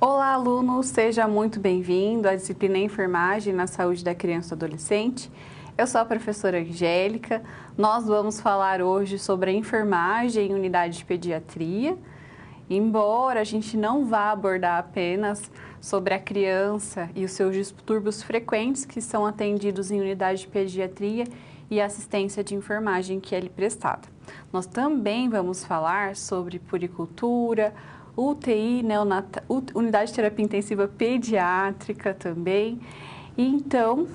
Olá, aluno! Seja muito bem-vindo à disciplina Enfermagem na Saúde da Criança e do Adolescente. Eu sou a professora Angélica. Nós vamos falar hoje sobre a enfermagem em unidade de pediatria. Embora a gente não vá abordar apenas sobre a criança e os seus distúrbios frequentes que são atendidos em unidade de pediatria e assistência de enfermagem que é lhe prestada. Nós também vamos falar sobre puericultura, UTI, unidade de terapia intensiva pediátrica também. Então,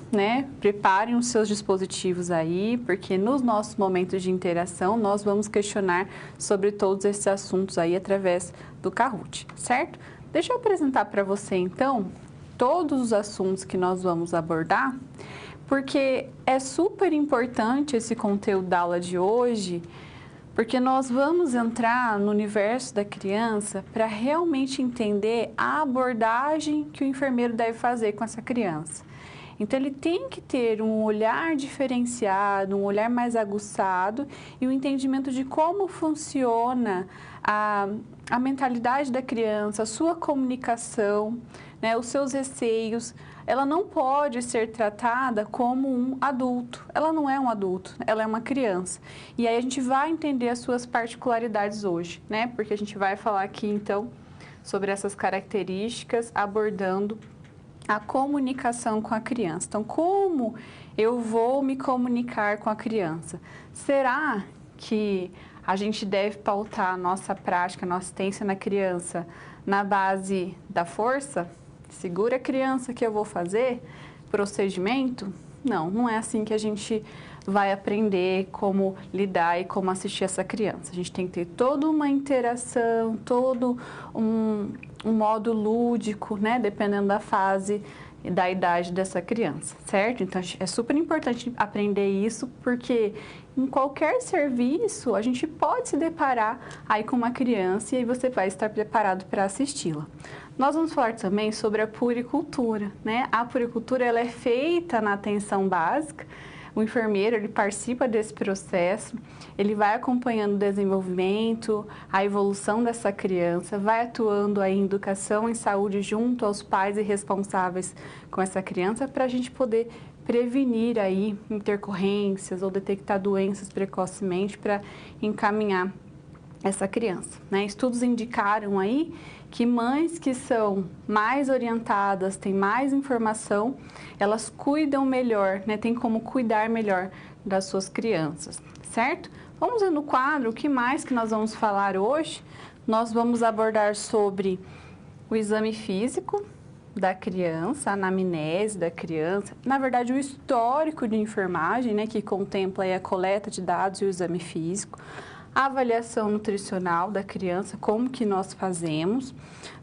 preparem os seus dispositivos aí, porque nos nossos momentos de interação nós vamos questionar sobre todos esses assuntos aí através do Kahoot, certo? Deixa eu apresentar para você então todos os assuntos que nós vamos abordar, porque é super importante esse conteúdo da aula de hoje, porque nós vamos entrar no universo da criança para realmente entender a abordagem que o enfermeiro deve fazer com essa criança. Então, ele tem que ter um olhar diferenciado, um olhar mais aguçado e um entendimento de como funciona a mentalidade da criança, a sua comunicação, os seus receios. Ela não pode ser tratada como um adulto. Ela não é um adulto, ela é uma criança. E aí a gente vai entender as suas particularidades hoje, Porque a gente vai falar aqui, então, sobre essas características, abordando a comunicação com a criança. Então, como eu vou me comunicar com a criança? Será que a gente deve pautar a nossa prática, a nossa assistência na criança na base da força? Segura a criança que eu vou fazer procedimento? Não, não é assim que a gente vai aprender como lidar e como assistir essa criança. A gente tem que ter toda uma interação, todo um modo lúdico, dependendo da fase e da idade dessa criança, certo? Então, é super importante aprender isso, porque em qualquer serviço a gente pode se deparar aí com uma criança e aí você vai estar preparado para assisti-la. Nós vamos falar também sobre a puericultura, A puericultura, ela é feita na atenção básica. O enfermeiro, ele participa desse processo, ele vai acompanhando o desenvolvimento, a evolução dessa criança, vai atuando aí em educação em saúde junto aos pais e responsáveis com essa criança para a gente poder prevenir aí intercorrências ou detectar doenças precocemente para encaminhar essa criança, Estudos indicaram aí que mães que são mais orientadas, têm mais informação, elas cuidam melhor, Tem como cuidar melhor das suas crianças, certo? Vamos ver no quadro o que mais que nós vamos falar hoje. Nós vamos abordar sobre o exame físico da criança, a anamnese da criança, na verdade o histórico de enfermagem, que contempla aí a coleta de dados e o exame físico, a avaliação nutricional da criança, como que nós fazemos.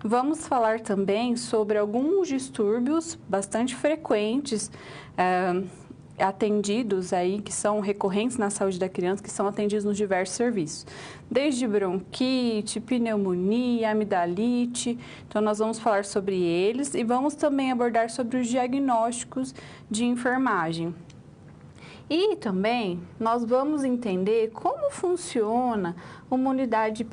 Vamos falar também sobre alguns distúrbios bastante frequentes, atendidos aí, que são recorrentes na saúde da criança, que são atendidos nos diversos serviços. Desde bronquite, pneumonia, amidalite. Então, nós vamos falar sobre eles e vamos também abordar sobre os diagnósticos de enfermagem. E também nós vamos entender como funciona uma unidade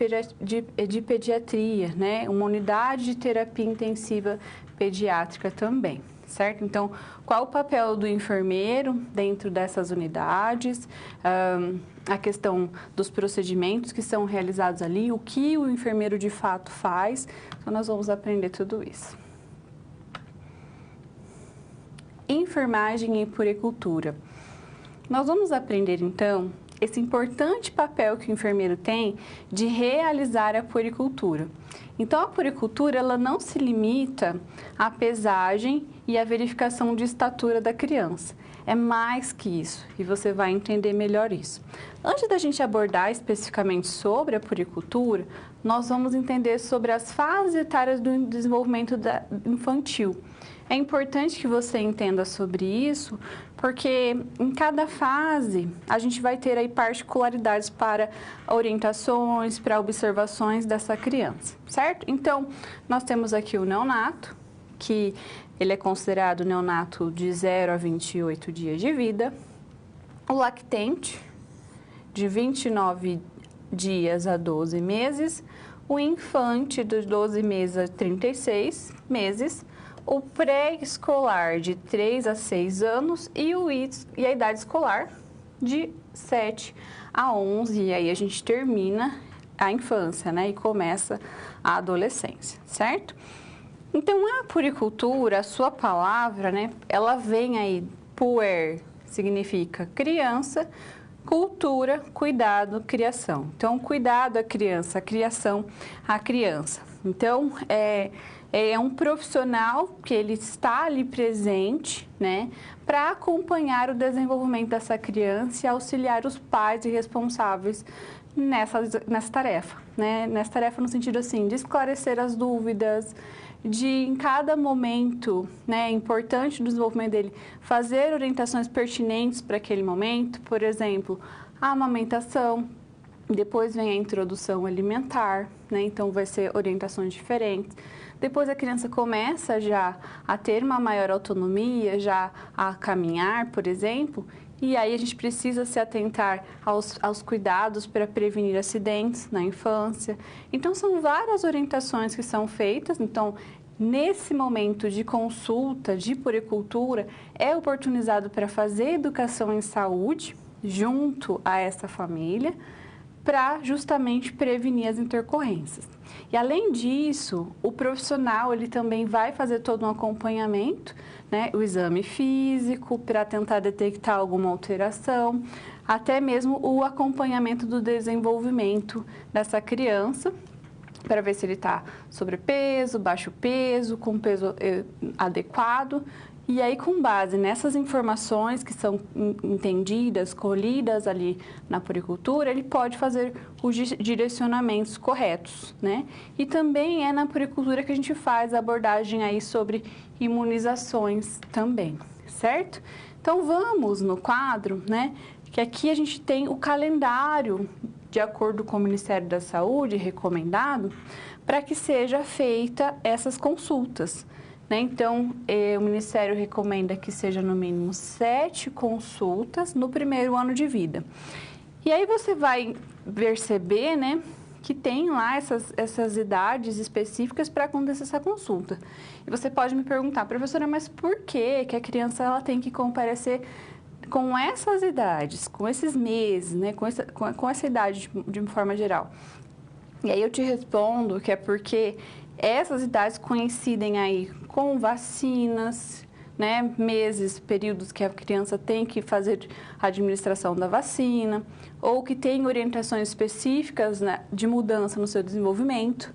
de pediatria, Uma unidade de terapia intensiva pediátrica também, certo? Então, qual o papel do enfermeiro dentro dessas unidades, a questão dos procedimentos que são realizados ali, o que o enfermeiro de fato faz. Então, nós vamos aprender tudo isso. Enfermagem e puericultura. Nós vamos aprender, então, esse importante papel que o enfermeiro tem de realizar a puericultura. Então, a puericultura, ela não se limita à pesagem e à verificação de estatura da criança. É mais que isso, e você vai entender melhor isso. Antes da gente abordar especificamente sobre a puericultura, nós vamos entender sobre as fases etárias do desenvolvimento infantil. É importante que você entenda sobre isso, porque em cada fase a gente vai ter aí particularidades para orientações, para observações dessa criança, certo? Então, nós temos aqui o neonato, que ele é considerado neonato de 0 a 28 dias de vida, o lactente, de 29 dias a 12 meses, o infante de 12 meses a 36 meses, o pré-escolar de 3 a 6 anos e a idade escolar de 7 a 11, e aí a gente termina a infância, né, e começa a adolescência, certo? Então, a puericultura, a sua palavra, né, ela vem aí, puer significa criança, cultura, cuidado, criação. Então, cuidado à criança, a criação à criança. Então, é um profissional que ele está ali presente, né, para acompanhar o desenvolvimento dessa criança e auxiliar os pais e responsáveis nessa tarefa, né? Nessa tarefa no sentido assim, de esclarecer as dúvidas, de em cada momento, né, importante do desenvolvimento dele, fazer orientações pertinentes para aquele momento, por exemplo, a amamentação, depois vem a introdução alimentar, né? Então vai ser orientações diferentes. Depois a criança começa já a ter uma maior autonomia, já a caminhar, por exemplo, e aí a gente precisa se atentar aos cuidados para prevenir acidentes na infância. Então são várias orientações que são feitas. Então, nesse momento de consulta de puericultura, é oportunizado para fazer educação em saúde junto a essa família, para justamente prevenir as intercorrências. E além disso, o profissional ele também vai fazer todo um acompanhamento, né, o exame físico para tentar detectar alguma alteração, até mesmo o acompanhamento do desenvolvimento dessa criança, para ver se ele está sobrepeso, baixo peso, com peso adequado. E aí, com base nessas informações que são entendidas, colhidas ali na puericultura, ele pode fazer os direcionamentos corretos, né? E também é na puericultura que a gente faz a abordagem aí sobre imunizações também, certo? Então, vamos no quadro, né? Que aqui a gente tem o calendário, de acordo com o Ministério da Saúde, recomendado, para que seja feita essas consultas. Então, o Ministério recomenda que seja no mínimo 7 consultas no primeiro ano de vida. E aí você vai perceber, né, que tem lá essas idades específicas para acontecer essa consulta. E você pode me perguntar, professora, mas por que a criança ela tem que comparecer com essas idades, com esses meses, né, com essa idade de forma geral? E aí eu te respondo que é porque essas idades coincidem aí com vacinas, né, meses, períodos que a criança tem que fazer a administração da vacina, ou que tem orientações específicas, né, de mudança no seu desenvolvimento.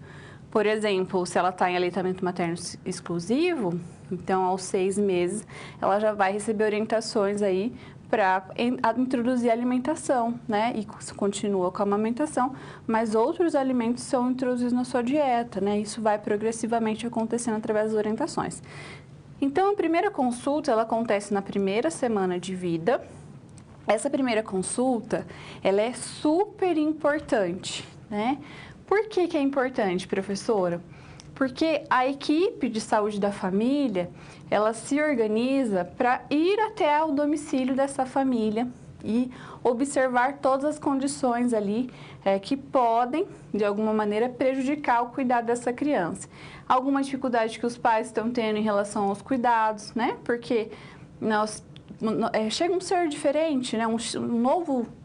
Por exemplo, se ela está em aleitamento materno exclusivo, então aos 6 meses ela já vai receber orientações aí para introduzir a alimentação, né? E continua com a amamentação, mas outros alimentos são introduzidos na sua dieta, né? Isso vai progressivamente acontecendo através das orientações. Então, a primeira consulta, ela acontece na primeira semana de vida. Essa primeira consulta, ela é super importante, né? Por que é importante, professora? Porque a equipe de saúde da família, ela se organiza para ir até o domicílio dessa família e observar todas as condições ali que podem, de alguma maneira, prejudicar o cuidado dessa criança. Alguma dificuldade que os pais estão tendo em relação aos cuidados, né? Porque chega um ser diferente, né? Um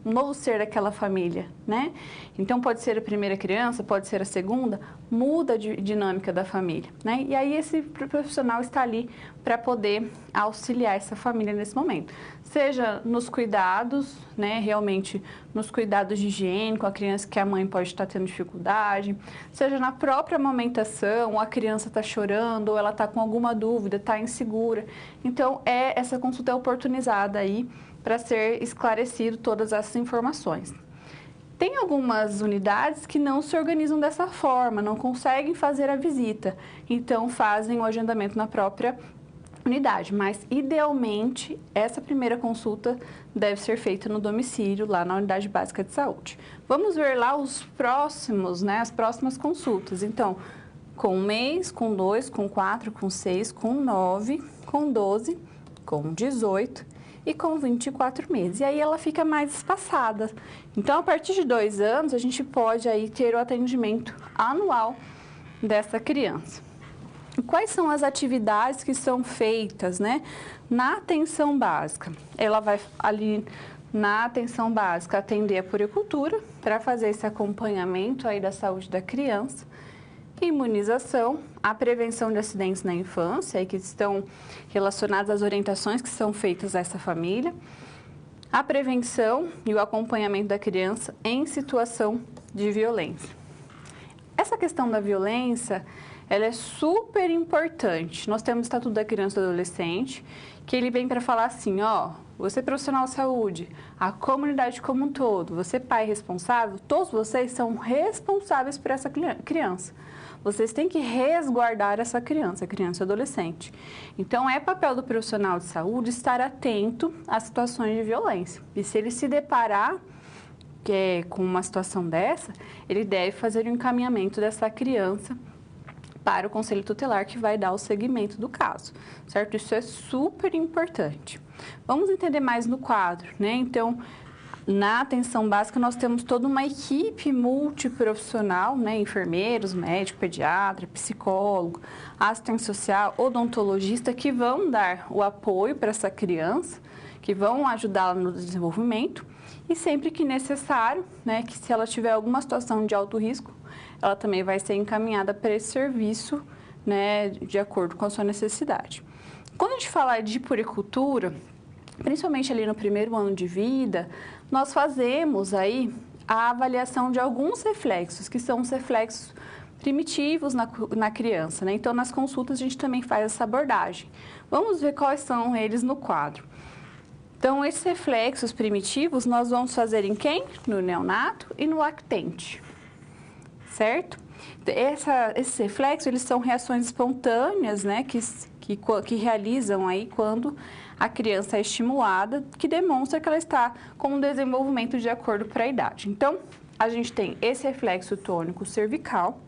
novo ser daquela família, né? Então, pode ser a primeira criança, pode ser a segunda, muda a dinâmica da família, né? E aí, esse profissional está ali para poder auxiliar essa família nesse momento. Seja nos cuidados, né? Realmente, nos cuidados de higiene com a criança que a mãe pode estar tendo dificuldade, seja na própria amamentação, a criança está chorando, ou ela está com alguma dúvida, está insegura. Então, essa consulta é oportunizada aí para ser esclarecido todas essas informações. Tem algumas unidades que não se organizam dessa forma, não conseguem fazer a visita, então fazem o agendamento na própria unidade, mas idealmente essa primeira consulta deve ser feita no domicílio, lá na unidade básica de saúde. Vamos ver lá os próximos, né, as próximas consultas. Então, com 1 mês, com 2, com 4, com 6, com 9, com 12, com 18 e com 24 meses. E aí ela fica mais espaçada. Então, a partir de 2 anos, a gente pode aí ter o atendimento anual dessa criança. Quais são as atividades que são feitas, né, na atenção básica? Ela vai ali na atenção básica atender a puericultura para fazer esse acompanhamento aí da saúde da criança, imunização, a prevenção de acidentes na infância, aí que estão relacionados às orientações que são feitas a essa família, a prevenção e o acompanhamento da criança em situação de violência. Essa questão da violência, ela é super importante. Nós temos o Estatuto da Criança e do Adolescente, que ele vem para falar assim, ó, você profissional de saúde, a comunidade como um todo, você pai responsável, todos vocês são responsáveis por essa criança. Vocês têm que resguardar essa criança e adolescente. Então, é papel do profissional de saúde estar atento às situações de violência. E se ele se deparar com uma situação dessa, ele deve fazer o encaminhamento dessa criança para o Conselho Tutelar, que vai dar o seguimento do caso, certo? Isso é super importante. Vamos entender mais no quadro, né? Então, na atenção básica, nós temos toda uma equipe multiprofissional, né? Enfermeiros, médico, pediatra, psicólogo, assistente social, odontologista, que vão dar o apoio para essa criança, que vão ajudá-la no desenvolvimento e sempre que necessário, né? Que se ela tiver alguma situação de alto risco, ela também vai ser encaminhada para esse serviço, né, de acordo com a sua necessidade. Quando a gente fala de puericultura, principalmente ali no primeiro ano de vida, nós fazemos aí a avaliação de alguns reflexos, que são os reflexos primitivos na criança, né? Então, nas consultas, a gente também faz essa abordagem. Vamos ver quais são eles no quadro. Então, esses reflexos primitivos, nós vamos fazer em quem? No neonato e no lactente. Certo? Esses reflexos, eles são reações espontâneas, né, que realizam aí quando a criança é estimulada, que demonstra que ela está com um desenvolvimento de acordo para a idade. Então, a gente tem esse reflexo tônico cervical,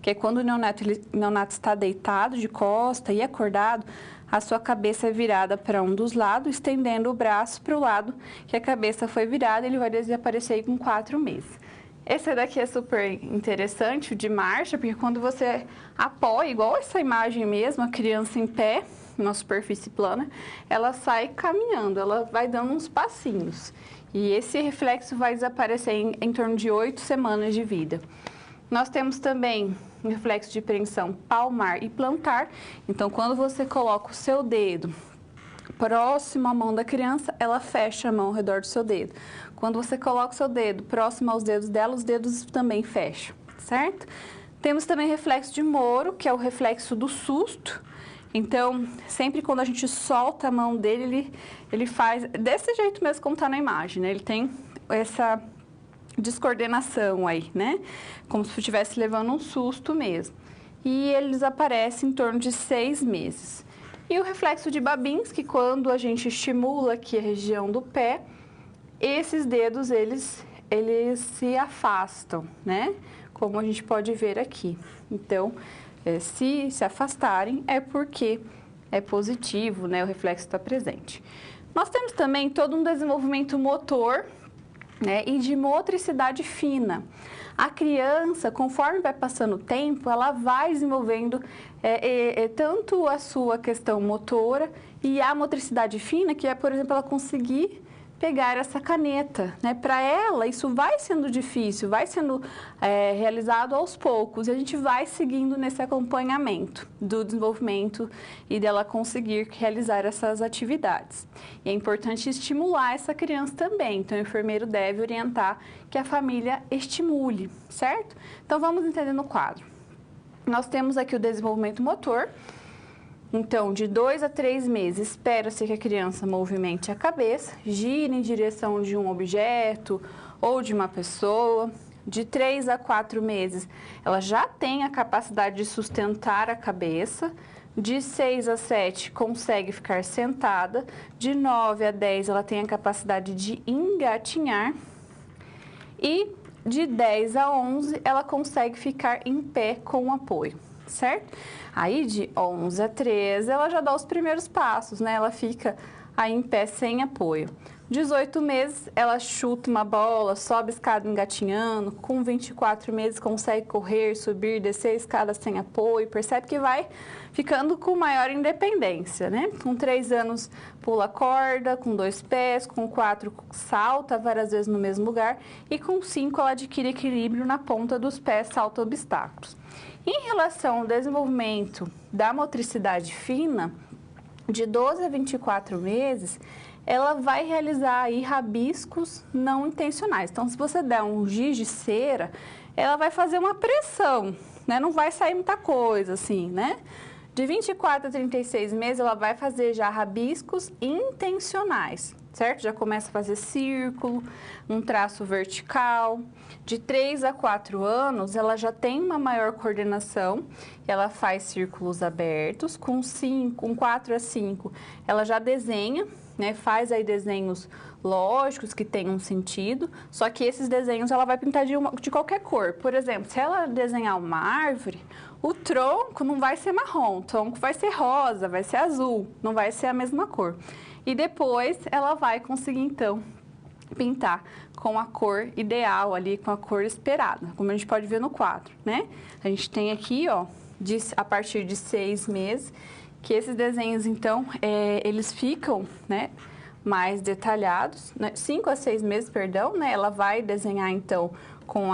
que é quando o neonato está deitado de costa e acordado, a sua cabeça é virada para um dos lados, estendendo o braço para o lado que a cabeça foi virada, ele vai desaparecer aí com 4 meses. Esse daqui é super interessante, o de marcha, porque quando você apoia, igual essa imagem mesmo, a criança em pé, na superfície plana, ela sai caminhando, ela vai dando uns passinhos. E esse reflexo vai desaparecer em torno de 8 semanas de vida. Nós temos também o reflexo de preensão palmar e plantar. Então, quando você coloca o seu dedo próximo à mão da criança, ela fecha a mão ao redor do seu dedo. Quando você coloca o seu dedo próximo aos dedos dela, os dedos também fecham, certo? Temos também reflexo de Moro, que é o reflexo do susto. Então, sempre quando a gente solta a mão dele, ele faz desse jeito mesmo como está na imagem, né? Ele tem essa descoordenação aí, né? Como se estivesse levando um susto mesmo. E ele desaparece em torno de 6 meses. E o reflexo de Babinski, quando a gente estimula aqui a região do pé, esses dedos, eles se afastam, né? Como a gente pode ver aqui. Então, se afastarem, é porque é positivo, né? O reflexo está presente. Nós temos também todo um desenvolvimento motor, né? E de motricidade fina. A criança, conforme vai passando o tempo, ela vai desenvolvendo tanto a sua questão motora e a motricidade fina, que é, por exemplo, ela conseguir pegar essa caneta, né? Para ela, isso vai sendo difícil, vai sendo realizado aos poucos, e a gente vai seguindo nesse acompanhamento do desenvolvimento e dela conseguir realizar essas atividades. E é importante estimular essa criança também, então o enfermeiro deve orientar que a família estimule, certo? Então, vamos entender no quadro. Nós temos aqui o desenvolvimento motor. Então, de 2 a 3 meses, espera-se que a criança movimente a cabeça, gire em direção de um objeto ou de uma pessoa. De 3 a 4 meses, ela já tem a capacidade de sustentar a cabeça. De 6 a 7, consegue ficar sentada. De 9 a 10, ela tem a capacidade de engatinhar. E de 10 a 11, ela consegue ficar em pé com apoio, certo? Aí, de 11 a 13, ela já dá os primeiros passos, né? Ela fica aí em pé sem apoio. 18 meses, ela chuta uma bola, sobe escada engatinhando, com 24 meses consegue correr, subir, descer a escada sem apoio, percebe que vai ficando com maior independência, né? Com 3 anos pula corda, com 2 pés, com 4 salta várias vezes no mesmo lugar e com 5 ela adquire equilíbrio na ponta dos pés, salta obstáculos. Em relação ao desenvolvimento da motricidade fina, de 12 a 24 meses, ela vai realizar aí rabiscos não intencionais. Então, se você der um giz de cera, ela vai fazer uma pressão, né? Não vai sair muita coisa, assim, né? De 24 a 36 meses, ela vai fazer já rabiscos intencionais, certo? Já começa a fazer círculo, um traço vertical. De 3 a 4 anos, ela já tem uma maior coordenação, ela faz círculos abertos. Com 4 a 5, ela já desenha, né? Faz aí desenhos lógicos que tenham sentido, só que esses desenhos ela vai pintar de qualquer cor. Por exemplo, se ela desenhar uma árvore, o tronco não vai ser marrom, o tronco vai ser rosa, vai ser azul, não vai ser a mesma cor. E depois ela vai conseguir, então, pintar com a cor ideal ali, com a cor esperada, como a gente pode ver no quadro, né? A gente tem aqui, ó, a partir de 6 meses, que esses desenhos, então, eles ficam, né, mais detalhados, né? 5 a 6 meses, perdão, né? Ela vai desenhar, então, com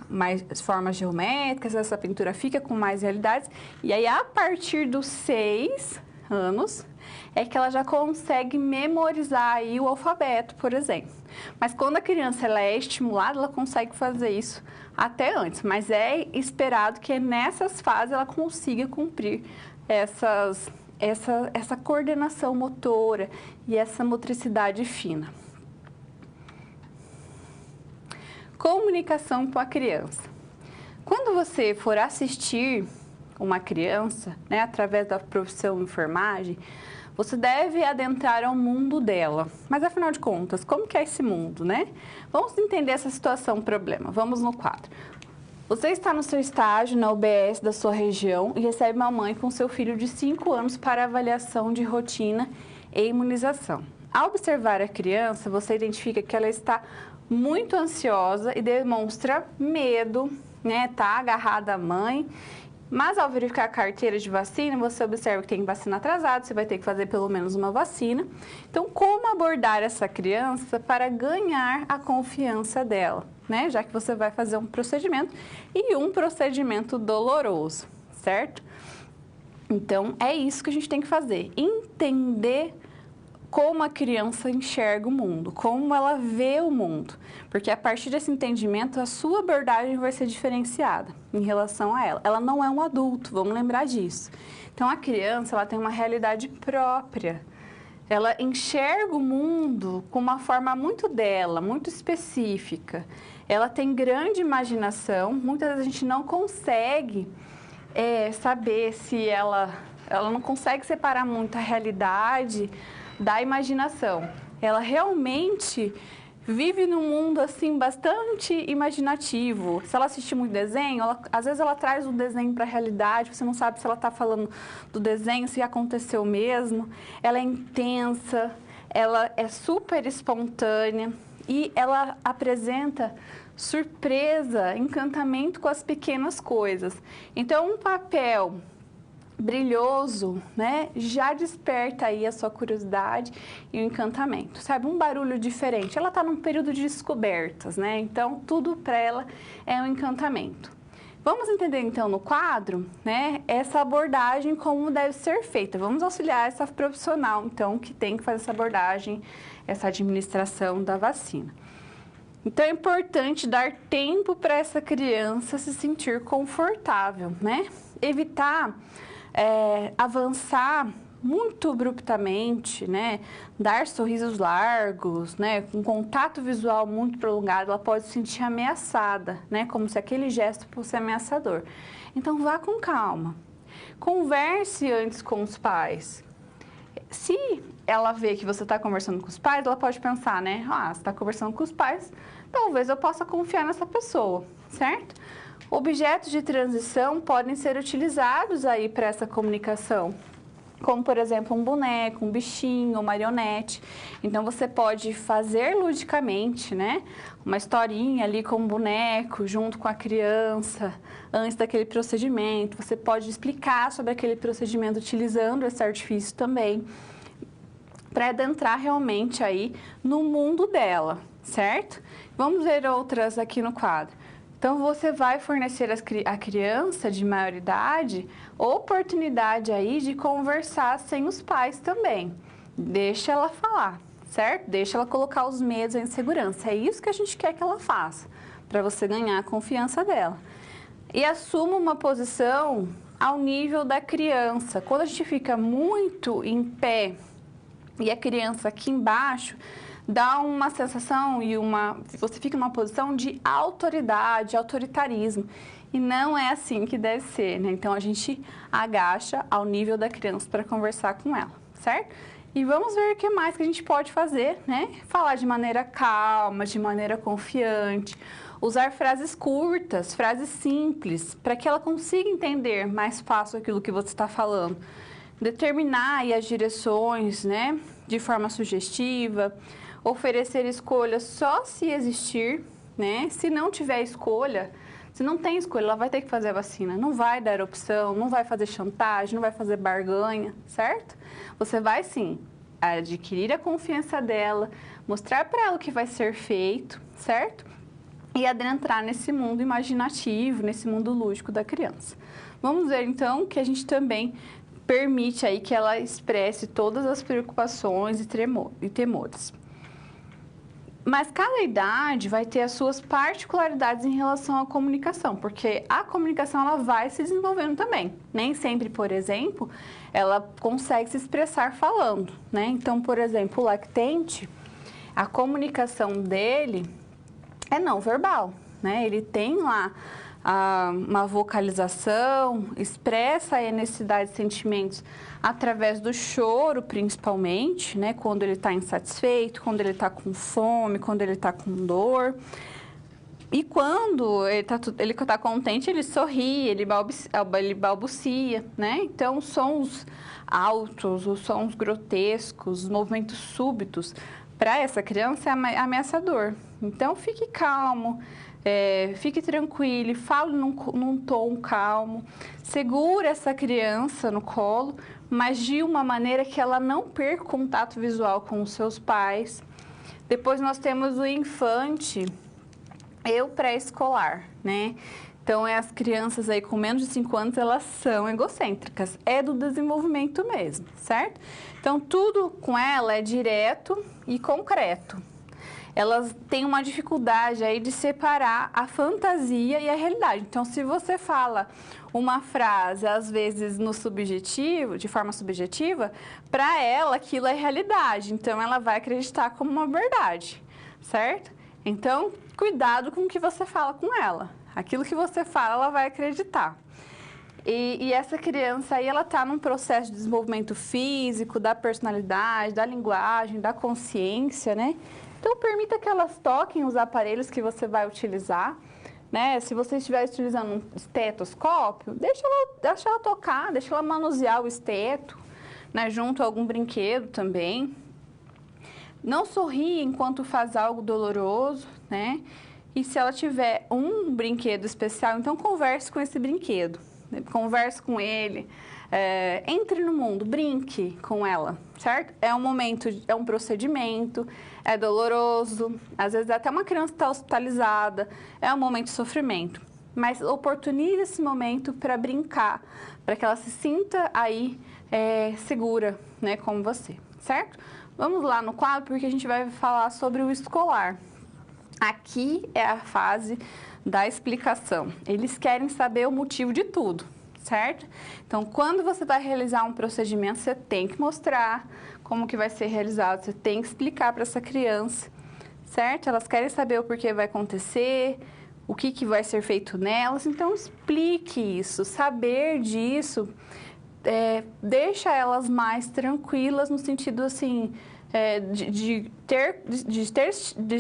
mais formas geométricas, essa pintura fica com mais realidades. E aí, a partir dos 6 anos, é que ela já consegue memorizar aí o alfabeto, por exemplo. Mas quando a criança ela é estimulada, ela consegue fazer isso até antes. Mas é esperado que nessas fases ela consiga cumprir essa coordenação motora e essa motricidade fina. Comunicação com a criança. Quando você for assistir uma criança, né, através da profissão enfermagem, você deve adentrar ao mundo dela. Mas, afinal de contas, como que é esse mundo, né? Vamos entender essa situação, problema. Vamos no quadro. Você está no seu estágio na UBS da sua região e recebe uma mãe com seu filho de 5 anos para avaliação de rotina e imunização. Ao observar a criança, você identifica que ela está muito ansiosa e demonstra medo, né? Está agarrada à mãe. Mas ao verificar a carteira de vacina, você observa que tem vacina atrasada, você vai ter que fazer pelo menos uma vacina. Então, como abordar essa criança para ganhar a confiança dela, né? Já que você vai fazer um procedimento e um procedimento doloroso, certo? Então, é isso que a gente tem que fazer, entender como a criança enxerga o mundo, como ela vê o mundo, porque a partir desse entendimento a sua abordagem vai ser diferenciada em relação a ela. Ela não é um adulto, vamos lembrar disso. Então a criança ela tem uma realidade própria, ela enxerga o mundo com uma forma muito dela, muito específica. Ela tem grande imaginação, muitas vezes a gente não consegue saber se ela não consegue separar muito a realidade da imaginação. Ela realmente vive num mundo assim bastante imaginativo. Se ela assistir muito desenho, às vezes ela traz o desenho para a realidade, você não sabe se ela está falando do desenho, se aconteceu mesmo. Ela é intensa, ela é super espontânea e ela apresenta surpresa, encantamento com as pequenas coisas. Então, um papel brilhoso, né, já desperta aí a sua curiosidade e o encantamento, sabe? Um barulho diferente. Ela está num período de descobertas, né? Então, tudo para ela é um encantamento. Vamos entender, então, no quadro, né, essa abordagem, como deve ser feita. Vamos auxiliar essa profissional, então, que tem que fazer essa abordagem, essa administração da vacina. Então, é importante dar tempo para essa criança se sentir confortável, né? Evitar avançar muito abruptamente, né? Dar sorrisos largos, né? Com contato visual muito prolongado, ela pode se sentir ameaçada, né? Como se aquele gesto fosse ameaçador. Então, vá com calma. Converse antes com os pais. Se ela vê que você está conversando com os pais, ela pode pensar, né? Ah, você está conversando com os pais, talvez eu possa confiar nessa pessoa, certo? Objetos de transição podem ser utilizados aí para essa comunicação. como, por exemplo, um boneco, um bichinho, marionete. Então, você pode fazer ludicamente, né? Uma historinha ali com um boneco, junto com a criança, antes daquele procedimento. Você pode explicar sobre aquele procedimento utilizando esse artifício também, para adentrar realmente aí no mundo dela, certo? Vamos ver outras aqui no quadro. Então, você vai fornecer à criança de maior idade oportunidade aí de conversar sem os pais também. Deixa ela falar, certo? Deixa ela colocar os medos e a insegurança. É isso que a gente quer que ela faça, para você ganhar a confiança dela. E assuma uma posição ao nível da criança. Quando a gente fica muito em pé e a criança aqui embaixo, dá uma sensação você fica numa posição de autoridade, autoritarismo. E não é assim que deve ser, né? Então, a gente agacha ao nível da criança para conversar com ela, certo? E vamos ver o que mais que a gente pode fazer, né? Falar de maneira calma, de maneira confiante, usar frases curtas, frases simples, para que ela consiga entender mais fácil aquilo que você está falando. Determinar aí as direções, né? De forma sugestiva, oferecer escolha só se existir, né? Se não tiver escolha, se não tem escolha, ela vai ter que fazer a vacina. Não vai dar opção, não vai fazer chantagem, não vai fazer barganha, certo? Você vai, sim, adquirir a confiança dela, mostrar para ela o que vai ser feito, certo? E adentrar nesse mundo imaginativo, nesse mundo lúdico da criança. Vamos ver, então, que a gente também permite aí que ela expresse todas as preocupações e temores. Mas cada idade vai ter as suas particularidades em relação à comunicação, porque a comunicação ela vai se desenvolvendo também. Nem sempre, por exemplo, ela consegue se expressar falando, né? Então, por exemplo, o lactente, a comunicação dele é não verbal, né? Ele tem lá uma vocalização, expressa a necessidade de sentimentos através do choro, principalmente, né? Quando ele está insatisfeito, quando ele está com fome, quando ele está com dor. E quando ele tá contente, ele sorri, ele balbucia, né? Então, sons altos, os sons grotescos, os movimentos súbitos, para essa criança é ameaçador. Então, fique calmo. Fique tranquilo, fale num tom calmo, segura essa criança no colo, mas de uma maneira que ela não perca o contato visual com os seus pais. Depois nós temos o infante e o pré-escolar, né? Então, as crianças aí com menos de 5 anos, elas são egocêntricas, é do desenvolvimento mesmo, certo? Então, tudo com ela é direto e concreto. Elas têm uma dificuldade aí de separar a fantasia e a realidade. Então, se você fala uma frase, às vezes no subjetivo, de forma subjetiva, para ela aquilo é realidade. Então, ela vai acreditar como uma verdade, certo? Então, cuidado com o que você fala com ela. Aquilo que você fala, ela vai acreditar. E essa criança aí, ela está num processo de desenvolvimento físico, da personalidade, da linguagem, da consciência, né? Então, permita que elas toquem os aparelhos que você vai utilizar, né? Se você estiver utilizando um estetoscópio, deixa ela tocar, deixa ela manusear o esteto, né? Junto a algum brinquedo também. Não sorria enquanto faz algo doloroso, né? E se ela tiver um brinquedo especial, então converse com esse brinquedo, né? Converse com ele. Entre no mundo, brinque com ela, certo? É um momento, é um procedimento, é doloroso, às vezes até uma criança está hospitalizada, é um momento de sofrimento. Mas oportunize esse momento para brincar, para que ela se sinta aí segura, né, como você, certo? Vamos lá no quadro, porque a gente vai falar sobre o escolar. Aqui é a fase da explicação. Eles querem saber o motivo de tudo, certo? Então, quando você vai realizar um procedimento, você tem que mostrar como que vai ser realizado, você tem que explicar para essa criança, certo? Elas querem saber o porquê vai acontecer, o que vai ser feito nelas, então explique isso. Saber disso deixa elas mais tranquilas no sentido, assim, de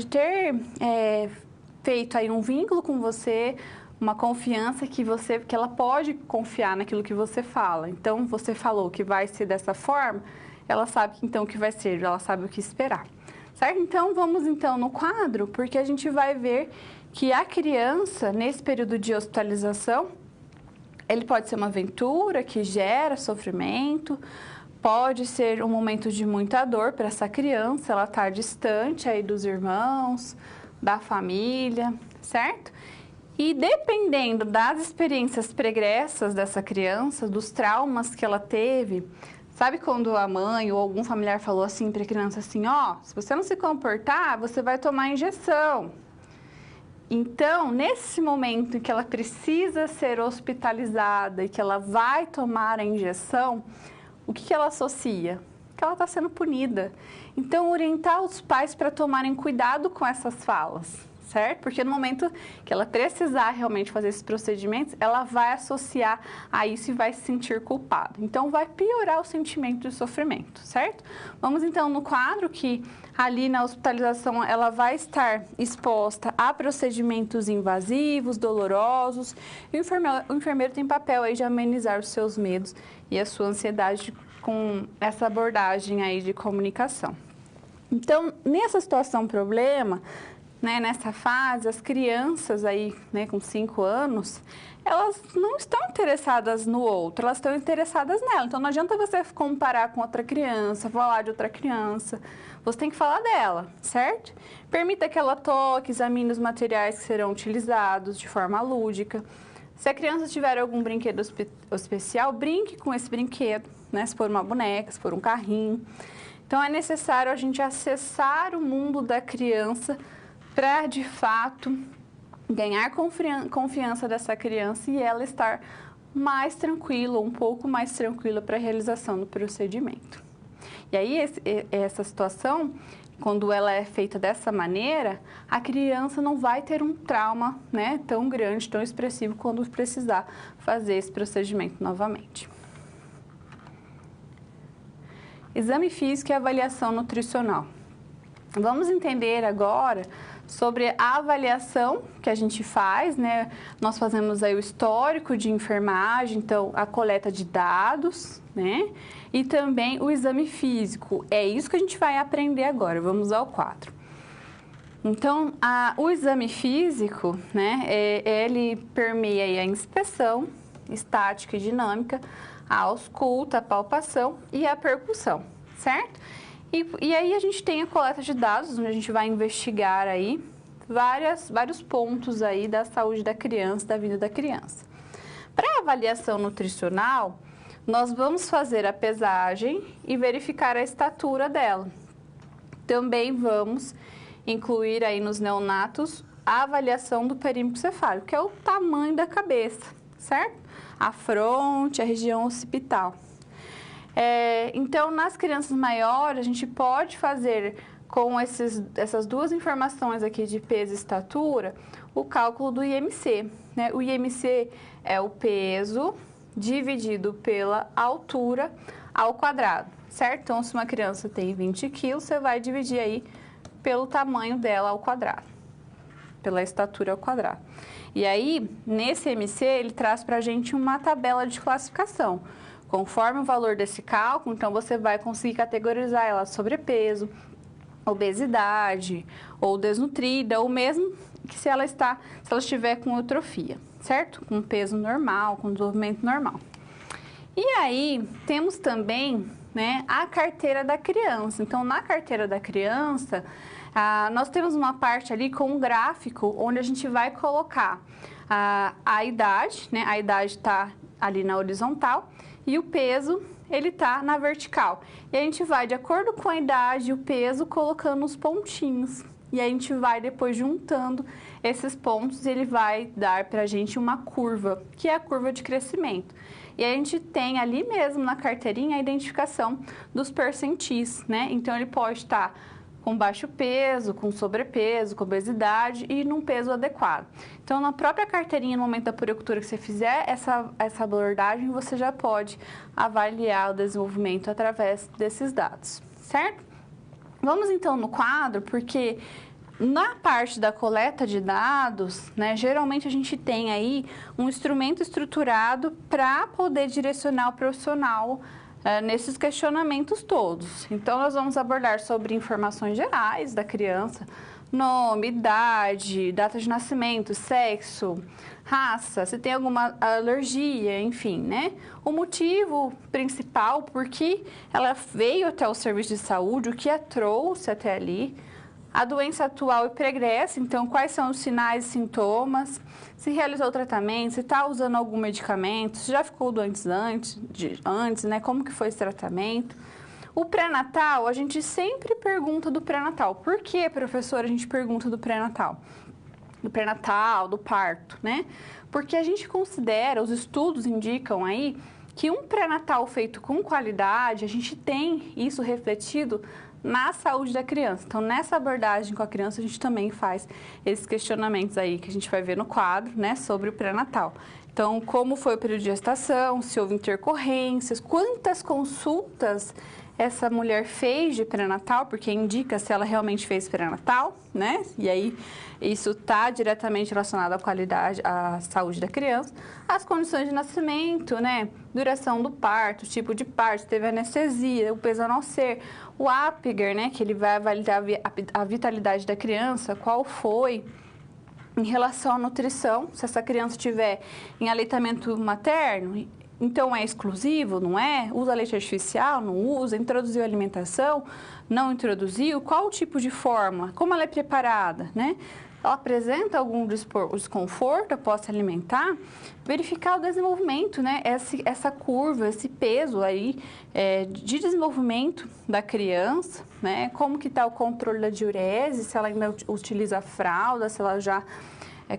ter feito aí um vínculo com você, uma confiança que ela pode confiar naquilo que você fala. Então, você falou que vai ser dessa forma, ela sabe então o que vai ser, ela sabe o que esperar. Certo? Então, vamos então no quadro, porque a gente vai ver que a criança, nesse período de hospitalização, ele pode ser uma aventura que gera sofrimento, pode ser um momento de muita dor para essa criança, ela está distante aí dos irmãos, da família, certo? E dependendo das experiências pregressas dessa criança, dos traumas que ela teve, sabe quando a mãe ou algum familiar falou assim para a criança assim, ó, se você não se comportar, você vai tomar injeção. Então, nesse momento em que ela precisa ser hospitalizada e que ela vai tomar a injeção, o que ela associa? Que ela está sendo punida. Então, orientar os pais para tomarem cuidado com essas falas, certo? Porque no momento que ela precisar realmente fazer esses procedimentos, ela vai associar a isso e vai se sentir culpada. Então, vai piorar o sentimento de sofrimento, certo? Vamos então no quadro que ali na hospitalização ela vai estar exposta a procedimentos invasivos, dolorosos, e o enfermeiro tem papel aí de amenizar os seus medos e a sua ansiedade com essa abordagem aí de comunicação. Então, nessa situação problema, né, nessa fase, as crianças aí, né, com 5 anos, elas não estão interessadas no outro, elas estão interessadas nela. Então, não adianta você comparar com outra criança, falar de outra criança, você tem que falar dela, certo? Permita que ela toque, examine os materiais que serão utilizados de forma lúdica. Se a criança tiver algum brinquedo especial, brinque com esse brinquedo, né, se for uma boneca, se for um carrinho. Então, é necessário a gente acessar o mundo da criança para, de fato, ganhar confiança dessa criança e ela estar mais tranquila, um pouco mais tranquila para a realização do procedimento. E aí, essa situação, quando ela é feita dessa maneira, a criança não vai ter um trauma, né, tão grande, tão expressivo, quando precisar fazer esse procedimento novamente. Exame físico e avaliação nutricional. Vamos entender agora sobre a avaliação que a gente faz, né? Nós fazemos aí o histórico de enfermagem, então a coleta de dados, né? E também o exame físico. É isso que a gente vai aprender agora. Vamos ao quadro. Então, o exame físico, né? Ele permeia aí a inspeção estática e dinâmica, a ausculta, a palpação e a percussão, certo? E aí a gente tem a coleta de dados, onde a gente vai investigar aí vários pontos aí da saúde da criança, da vida da criança. Para a avaliação nutricional, nós vamos fazer a pesagem e verificar a estatura dela. Também vamos incluir aí nos neonatos a avaliação do perímetro cefálico, que é o tamanho da cabeça, certo? A fronte, a região occipital. Então, nas crianças maiores, a gente pode fazer com essas duas informações aqui de peso e estatura, o cálculo do IMC, né? O IMC é o peso dividido pela altura ao quadrado, certo? Então, se uma criança tem 20 quilos, você vai dividir aí pelo tamanho dela ao quadrado, pela estatura ao quadrado. E aí, nesse IMC, ele traz para a gente uma tabela de classificação. Conforme o valor desse cálculo, então você vai conseguir categorizar ela sobrepeso, obesidade, ou desnutrida, ou mesmo que se ela estiver com eutrofia, certo? Com peso normal, com desenvolvimento normal. E aí, temos também, né, a carteira da criança. Então, na carteira da criança, nós temos uma parte ali com um gráfico, onde a gente vai colocar a idade, né? A idade está ali na horizontal, e o peso, ele está na vertical. E a gente vai, de acordo com a idade e o peso, colocando os pontinhos. E a gente vai depois juntando esses pontos e ele vai dar para a gente uma curva, que é a curva de crescimento. E a gente tem ali mesmo na carteirinha a identificação dos percentis, né? Então, ele pode estar com baixo peso, com sobrepeso, com obesidade e num peso adequado. Então, na própria carteirinha, no momento da puericultura que você fizer essa abordagem, você já pode avaliar o desenvolvimento através desses dados, certo? Vamos então no quadro, porque Na parte da coleta de dados, né, geralmente a gente tem aí um instrumento estruturado para poder direcionar o profissional nesses questionamentos todos. Então, nós vamos abordar sobre informações gerais da criança, nome, idade, data de nascimento, sexo, raça, se tem alguma alergia, enfim, né? O motivo principal por que ela veio até o serviço de saúde, o que a trouxe até ali, a doença atual e pregressa, então quais são os sinais e sintomas, se realizou o tratamento, se está usando algum medicamento, se já ficou doente antes, né? Como que foi esse tratamento. O pré-natal, a gente sempre pergunta do pré-natal. Por que, professora, a gente pergunta do pré-natal? Do pré-natal, do parto, né? Porque a gente considera, os estudos indicam aí, que um pré-natal feito com qualidade, a gente tem isso refletido na saúde da criança. Então, nessa abordagem com a criança, a gente também faz esses questionamentos aí que a gente vai ver no quadro, né, sobre o pré-natal. Então, como foi o período de gestação, se houve intercorrências, quantas consultas essa mulher fez de pré-natal, porque indica se ela realmente fez pré-natal, né? E aí, isso está diretamente relacionado à qualidade, à saúde da criança. As condições de nascimento, né? Duração do parto, tipo de parto, teve anestesia, o peso a não ser, o Apgar, né? Que ele vai avaliar a vitalidade da criança, qual foi. Em relação à nutrição, se essa criança estiver em aleitamento materno, então é exclusivo, não é? Usa leite artificial, não usa? Introduziu alimentação, não introduziu? Qual o tipo de fórmula? Como ela é preparada, né? Ela apresenta algum desconforto após se alimentar? Verificar o desenvolvimento, né? Essa curva, esse peso aí de desenvolvimento da criança, né? Como que está o controle da diurese, se ela ainda utiliza a fralda, se ela já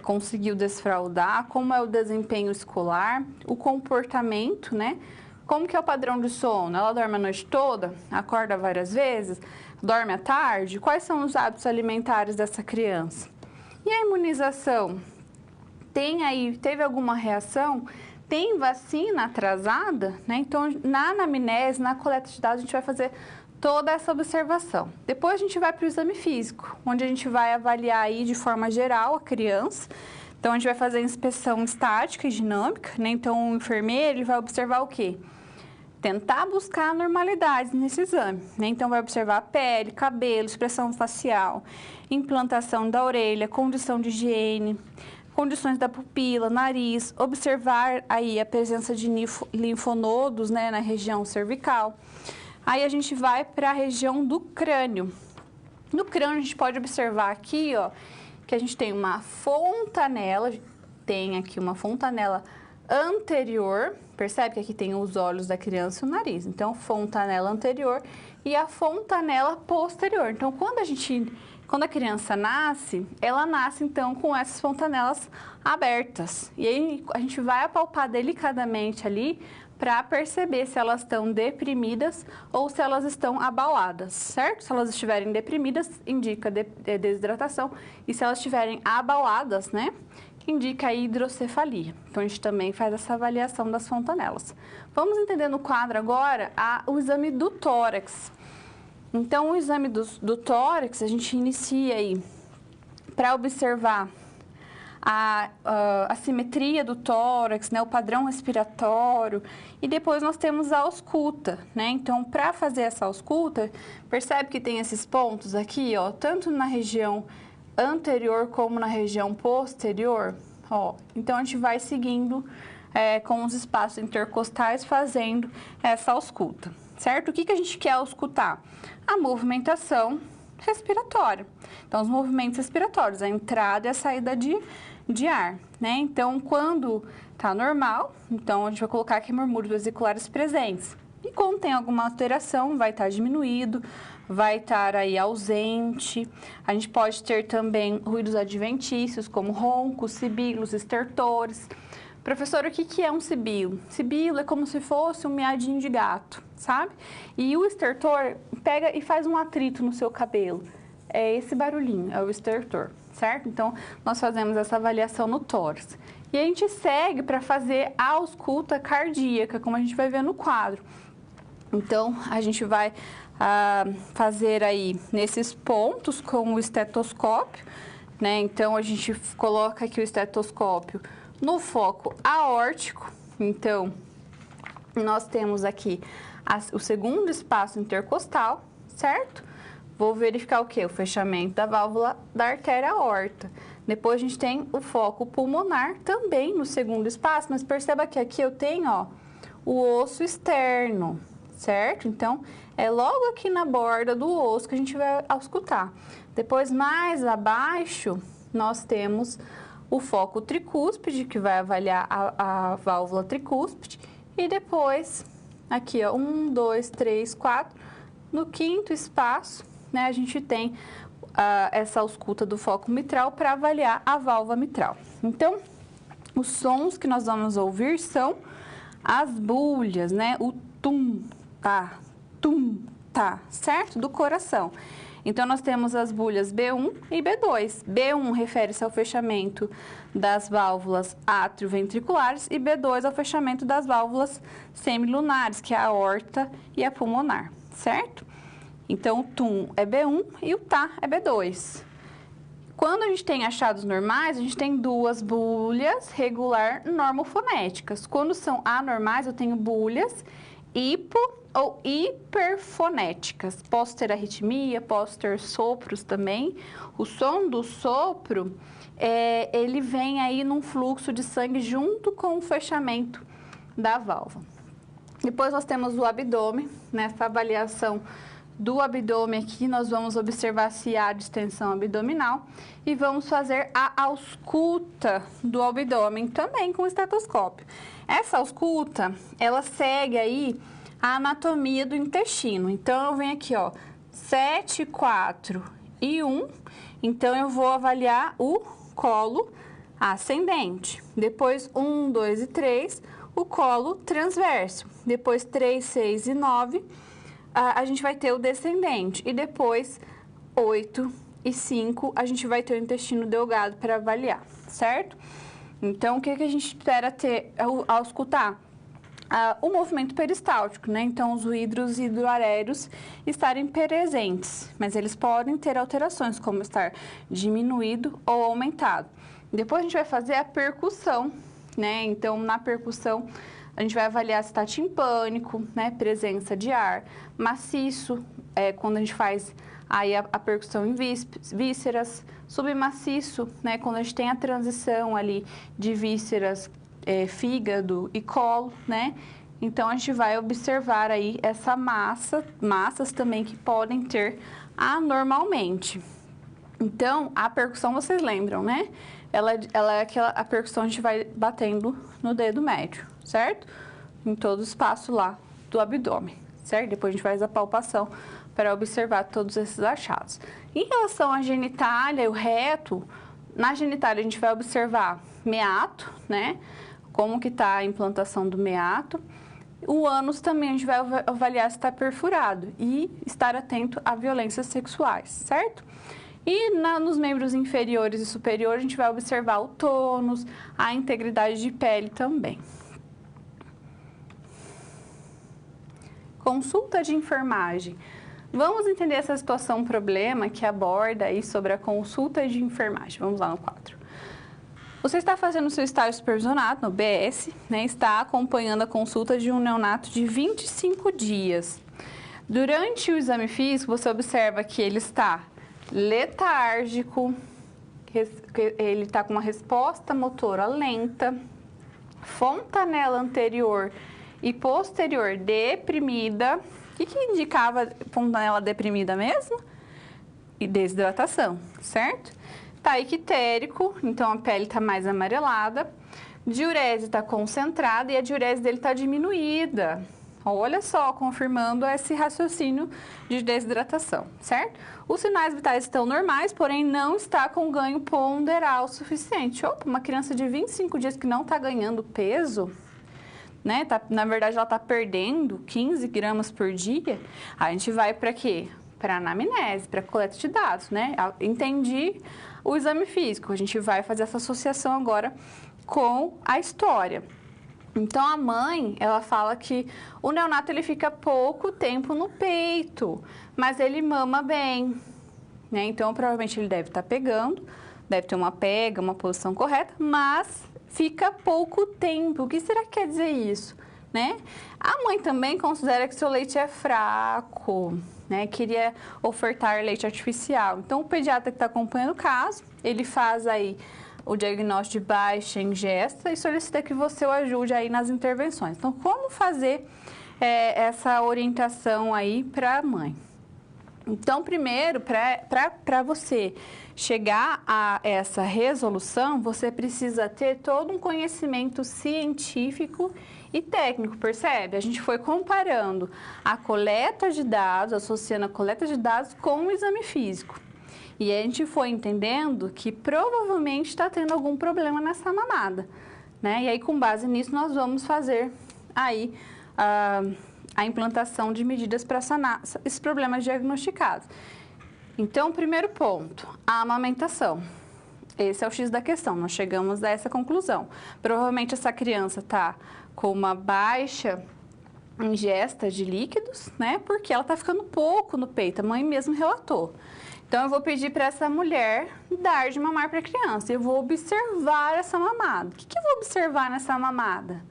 conseguiu desfraldar, como é o desempenho escolar, o comportamento, né? Como que é o padrão de sono? Ela dorme a noite toda? Acorda várias vezes? Dorme à tarde? Quais são os hábitos alimentares dessa criança? E a imunização? Teve alguma reação? Tem vacina atrasada? Né? Então, na anamnese, na coleta de dados, a gente vai fazer toda essa observação. Depois a gente vai para o exame físico, onde a gente vai avaliar aí de forma geral a criança. Então, a gente vai fazer a inspeção estática e dinâmica, né? Então, o enfermeiro ele vai observar o quê? Tentar buscar normalidades nesse exame, né? Então, vai observar a pele, cabelo, expressão facial, implantação da orelha, condição de higiene, condições da pupila, nariz, observar aí a presença de linfonodos, né, na região cervical. Aí a gente vai para a região do crânio. No crânio a gente pode observar aqui, ó, que a gente tem uma fontanela, tem aqui uma fontanela anterior, percebe que aqui tem os olhos da criança e o nariz. Então, fontanela anterior e a fontanela posterior. Então, quando a criança nasce, ela nasce então com essas fontanelas abertas. E aí a gente vai apalpar delicadamente ali para perceber se elas estão deprimidas ou se elas estão abaladas, certo? Se elas estiverem deprimidas, indica desidratação, e se elas estiverem abaladas, né, indica a hidrocefalia. Então, a gente também faz essa avaliação das fontanelas. Vamos entender no quadro agora o exame do tórax. Então, o exame do tórax, a gente inicia aí para observar a simetria do tórax, né, o padrão respiratório, e depois nós temos a ausculta, né? Então, para fazer essa ausculta, percebe que tem esses pontos aqui, ó, tanto na região anterior como na região posterior, ó. Então, a gente vai seguindo com os espaços intercostais fazendo essa ausculta, certo? O que a gente quer auscultar? A movimentação respiratória. Então, os movimentos respiratórios, a entrada e a saída de ar, né? Então, quando tá normal, então a gente vai colocar aqui murmúrios vesiculares presentes. E quando tem alguma alteração, vai estar diminuído, vai estar aí ausente. A gente pode ter também ruídos adventícios, como roncos, sibilos, estertores. Professor, o que é um sibilo? Sibilo é como se fosse um miadinho de gato, sabe? E o estertor pega e faz um atrito no seu cabelo. É esse barulhinho, é o estertor, certo? Então, nós fazemos essa avaliação no tórax. E a gente segue para fazer a ausculta cardíaca, como a gente vai ver no quadro. Então, a gente vai fazer aí nesses pontos com o estetoscópio, né? Então, a gente coloca aqui o estetoscópio no foco aórtico. Então, nós temos aqui o segundo espaço intercostal, certo? Vou verificar o quê? O fechamento da válvula da artéria aorta. Depois, a gente tem o foco pulmonar também no segundo espaço, mas perceba que aqui eu tenho, ó, o osso externo, certo? Então, é logo aqui na borda do osso que a gente vai auscultar. Depois, mais abaixo, nós temos o foco tricúspide, que vai avaliar a válvula tricúspide. E depois, aqui, ó, 1, 2, 3, 4. No quinto espaço, né, a gente tem essa ausculta do foco mitral para avaliar a válvula mitral. Então, os sons que nós vamos ouvir são as bulhas, né? O tum, tá, certo? Do coração. Então, nós temos as bulhas B1 e B2. B1 refere-se ao fechamento das válvulas atrioventriculares e B2 ao fechamento das válvulas semilunares, que é a aorta e a pulmonar, certo? Então, o tum é B1 e o tá é B2. Quando a gente tem achados normais, a gente tem duas bulhas regular normofonéticas. Quando são anormais, eu tenho bulhas hipo ou hiperfonéticas. Posso ter arritmia, posso ter sopros também. O som do sopro, ele vem aí num fluxo de sangue junto com o fechamento da válvula. Depois nós temos o abdômen. Nessa avaliação do abdômen aqui, nós vamos observar se há distensão abdominal e vamos fazer a ausculta do abdômen também com o estetoscópio. Essa ausculta, ela segue aí a anatomia do intestino. Então, eu venho aqui, ó, 7, 4 e 1. Então, eu vou avaliar o colo ascendente. Depois, 1, 2 e 3, o colo transverso. Depois, 3, 6 e 9, a gente vai ter o descendente. E depois, 8 e 5, a gente vai ter o intestino delgado para avaliar, certo? Então, o que a gente espera ter ao escutar? O movimento peristáltico, né? Então, os ruídos hidroaéreos estarem presentes, mas eles podem ter alterações, como estar diminuído ou aumentado. Depois, a gente vai fazer a percussão, né? Então, na percussão, a gente vai avaliar se está timpânico, né? Presença de ar, maciço, quando a gente faz aí a percussão em vísceras, submaciço, né? Quando a gente tem a transição ali de vísceras, fígado e colo, né? Então, a gente vai observar aí essa massas também que podem ter anormalmente. Então, a percussão, vocês lembram, né? Ela é a percussão a gente vai batendo no dedo médio, certo? Em todo o espaço lá do abdômen, certo? Depois a gente faz a palpação para observar todos esses achados. Em relação à genitália e o reto, na genitália a gente vai observar meato, né? Como que está a implantação do meato. O ânus também a gente vai avaliar se está perfurado e estar atento a violências sexuais, certo? E nos membros inferiores e superiores, a gente vai observar o tônus, a integridade de pele também. Consulta de enfermagem. Vamos entender essa situação problema que aborda aí sobre a consulta de enfermagem. Vamos lá no quadro. Você está fazendo o seu estágio supervisionado no BS, né? Está acompanhando a consulta de um neonato de 25 dias. Durante o exame físico, você observa que ele está letárgico, ele está com uma resposta motora lenta, fontanela anterior e posterior deprimida. O que indicava fontanela deprimida mesmo? E desidratação, certo? Está ictérico, então a pele está mais amarelada. Diurese está concentrada e a diurese dele está diminuída. Olha só, confirmando esse raciocínio de desidratação, certo? Os sinais vitais estão normais, porém não está com ganho ponderal suficiente. Opa, uma criança de 25 dias que não está ganhando peso, né? Na verdade, ela está perdendo 15 gramas por dia. A gente vai para quê? Para anamnese, para coleta de dados, né? Entendi o exame físico. A gente vai fazer essa associação agora com a história. Então, a mãe, ela fala que o neonato ele fica pouco tempo no peito, mas ele mama bem, né? Então, provavelmente ele deve estar pegando, deve ter uma pega, uma posição correta, mas fica pouco tempo. O que será que quer dizer isso, né? A mãe também considera que seu leite é fraco, né? Queria ofertar leite artificial. Então, o pediatra que está acompanhando o caso, ele faz aí o diagnóstico de baixa ingesta e solicita que você o ajude aí nas intervenções. Então, como fazer essa orientação aí para a mãe? Então, primeiro, para você chegar a essa resolução, você precisa ter todo um conhecimento científico e técnico, percebe? A gente foi comparando a coleta de dados, associando a coleta de dados com o exame físico. E a gente foi entendendo que provavelmente está tendo algum problema nessa mamada, né? E aí, com base nisso, nós vamos fazer aí a implantação de medidas para sanar esses problemas diagnosticados. Então, primeiro ponto, a amamentação. Esse é o X da questão, nós chegamos a essa conclusão. Provavelmente essa criança está com uma baixa ingesta de líquidos, né? Porque ela está ficando pouco no peito, a mãe mesmo relatou. Então, eu vou pedir para essa mulher dar de mamar para a criança. Eu vou observar essa mamada. O que eu vou observar nessa mamada?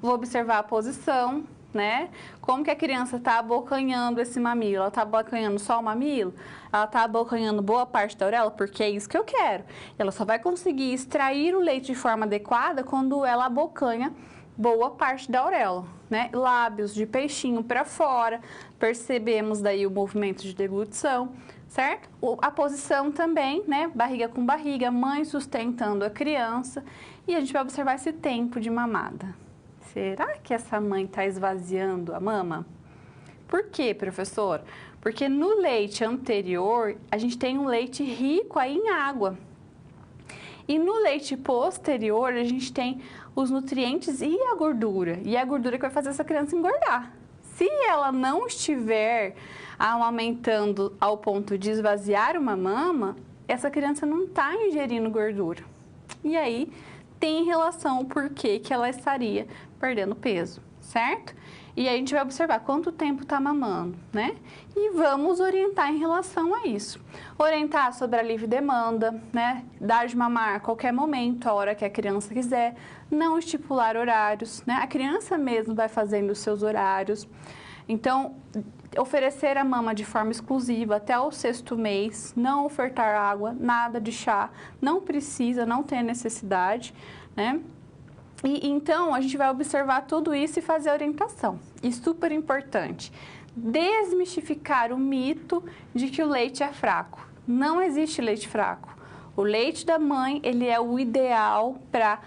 Vou observar a posição, né? Como que a criança está abocanhando esse mamilo? Ela está abocanhando só o mamilo? Ela está abocanhando boa parte da auréola? Porque é isso que eu quero. Ela só vai conseguir extrair o leite de forma adequada quando ela abocanha boa parte da auréola, né? Lábios de peixinho para fora, percebemos daí o movimento de deglutição, certo? A posição também, né? Barriga com barriga, mãe sustentando a criança e a gente vai observar esse tempo de mamada. Será que essa mãe está esvaziando a mama? Por quê, professor? Porque no leite anterior, a gente tem um leite rico aí em água. E no leite posterior, a gente tem os nutrientes e a gordura. E a gordura que vai fazer essa criança engordar. Se ela não estiver amamentando ao ponto de esvaziar uma mama, essa criança não está ingerindo gordura. E aí, tem relação o porquê que ela estaria perdendo peso, certo? E aí a gente vai observar quanto tempo está mamando, né? E vamos orientar em relação a isso. Orientar sobre a livre demanda, né? Dar de mamar a qualquer momento, a hora que a criança quiser. Não estipular horários, né? A criança mesmo vai fazendo os seus horários. Então, oferecer a mama de forma exclusiva até o 6º mês. Não ofertar água, nada de chá. Não precisa, não tem necessidade, né? E então, a gente vai observar tudo isso e fazer a orientação. E super importante, desmistificar o mito de que o leite é fraco. Não existe leite fraco. O leite da mãe, ele é o ideal para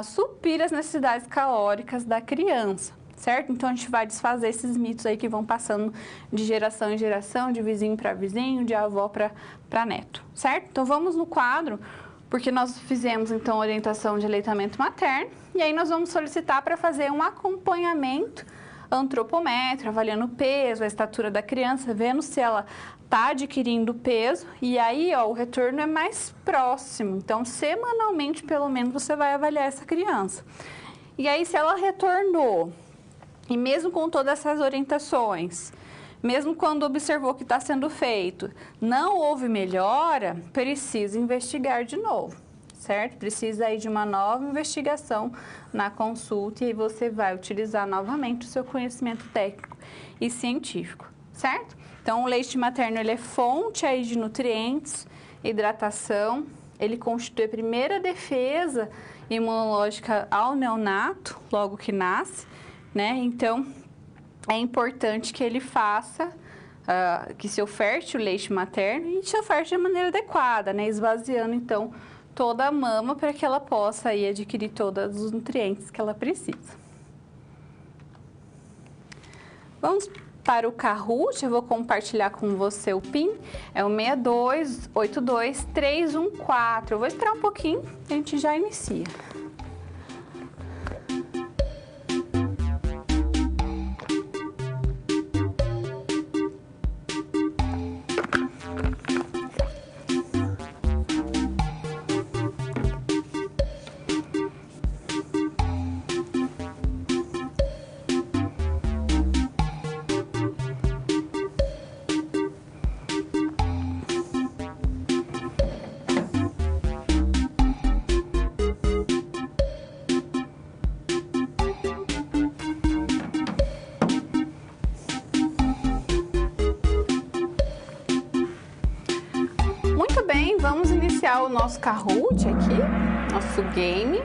suprir as necessidades calóricas da criança, certo? Então, a gente vai desfazer esses mitos aí que vão passando de geração em geração, de vizinho para vizinho, de avó para neto, certo? Então, vamos no quadro, porque nós fizemos, então, orientação de aleitamento materno, e aí nós vamos solicitar para fazer um acompanhamento antropométrico, avaliando o peso, a estatura da criança, vendo se ela está adquirindo peso, e aí, ó, o retorno é mais próximo. Então, semanalmente, pelo menos, você vai avaliar essa criança. E aí, se ela retornou, e mesmo com todas essas orientações, mesmo quando observou o que está sendo feito, não houve melhora, precisa investigar de novo, certo? Precisa aí de uma nova investigação na consulta e aí você vai utilizar novamente o seu conhecimento técnico e científico, certo? Então, o leite materno, ele é fonte aí de nutrientes, hidratação, ele constitui a primeira defesa imunológica ao neonato, logo que nasce, né? Então, é importante que ele faça, que se oferte o leite materno e se oferte de maneira adequada, né? Esvaziando, então, toda a mama para que ela possa aí adquirir todos os nutrientes que ela precisa. Vamos para o Kahoot, eu vou compartilhar com você o PIN, é o 6282314. Eu vou esperar um pouquinho e a gente já inicia. nosso Kahoot aqui, nosso game.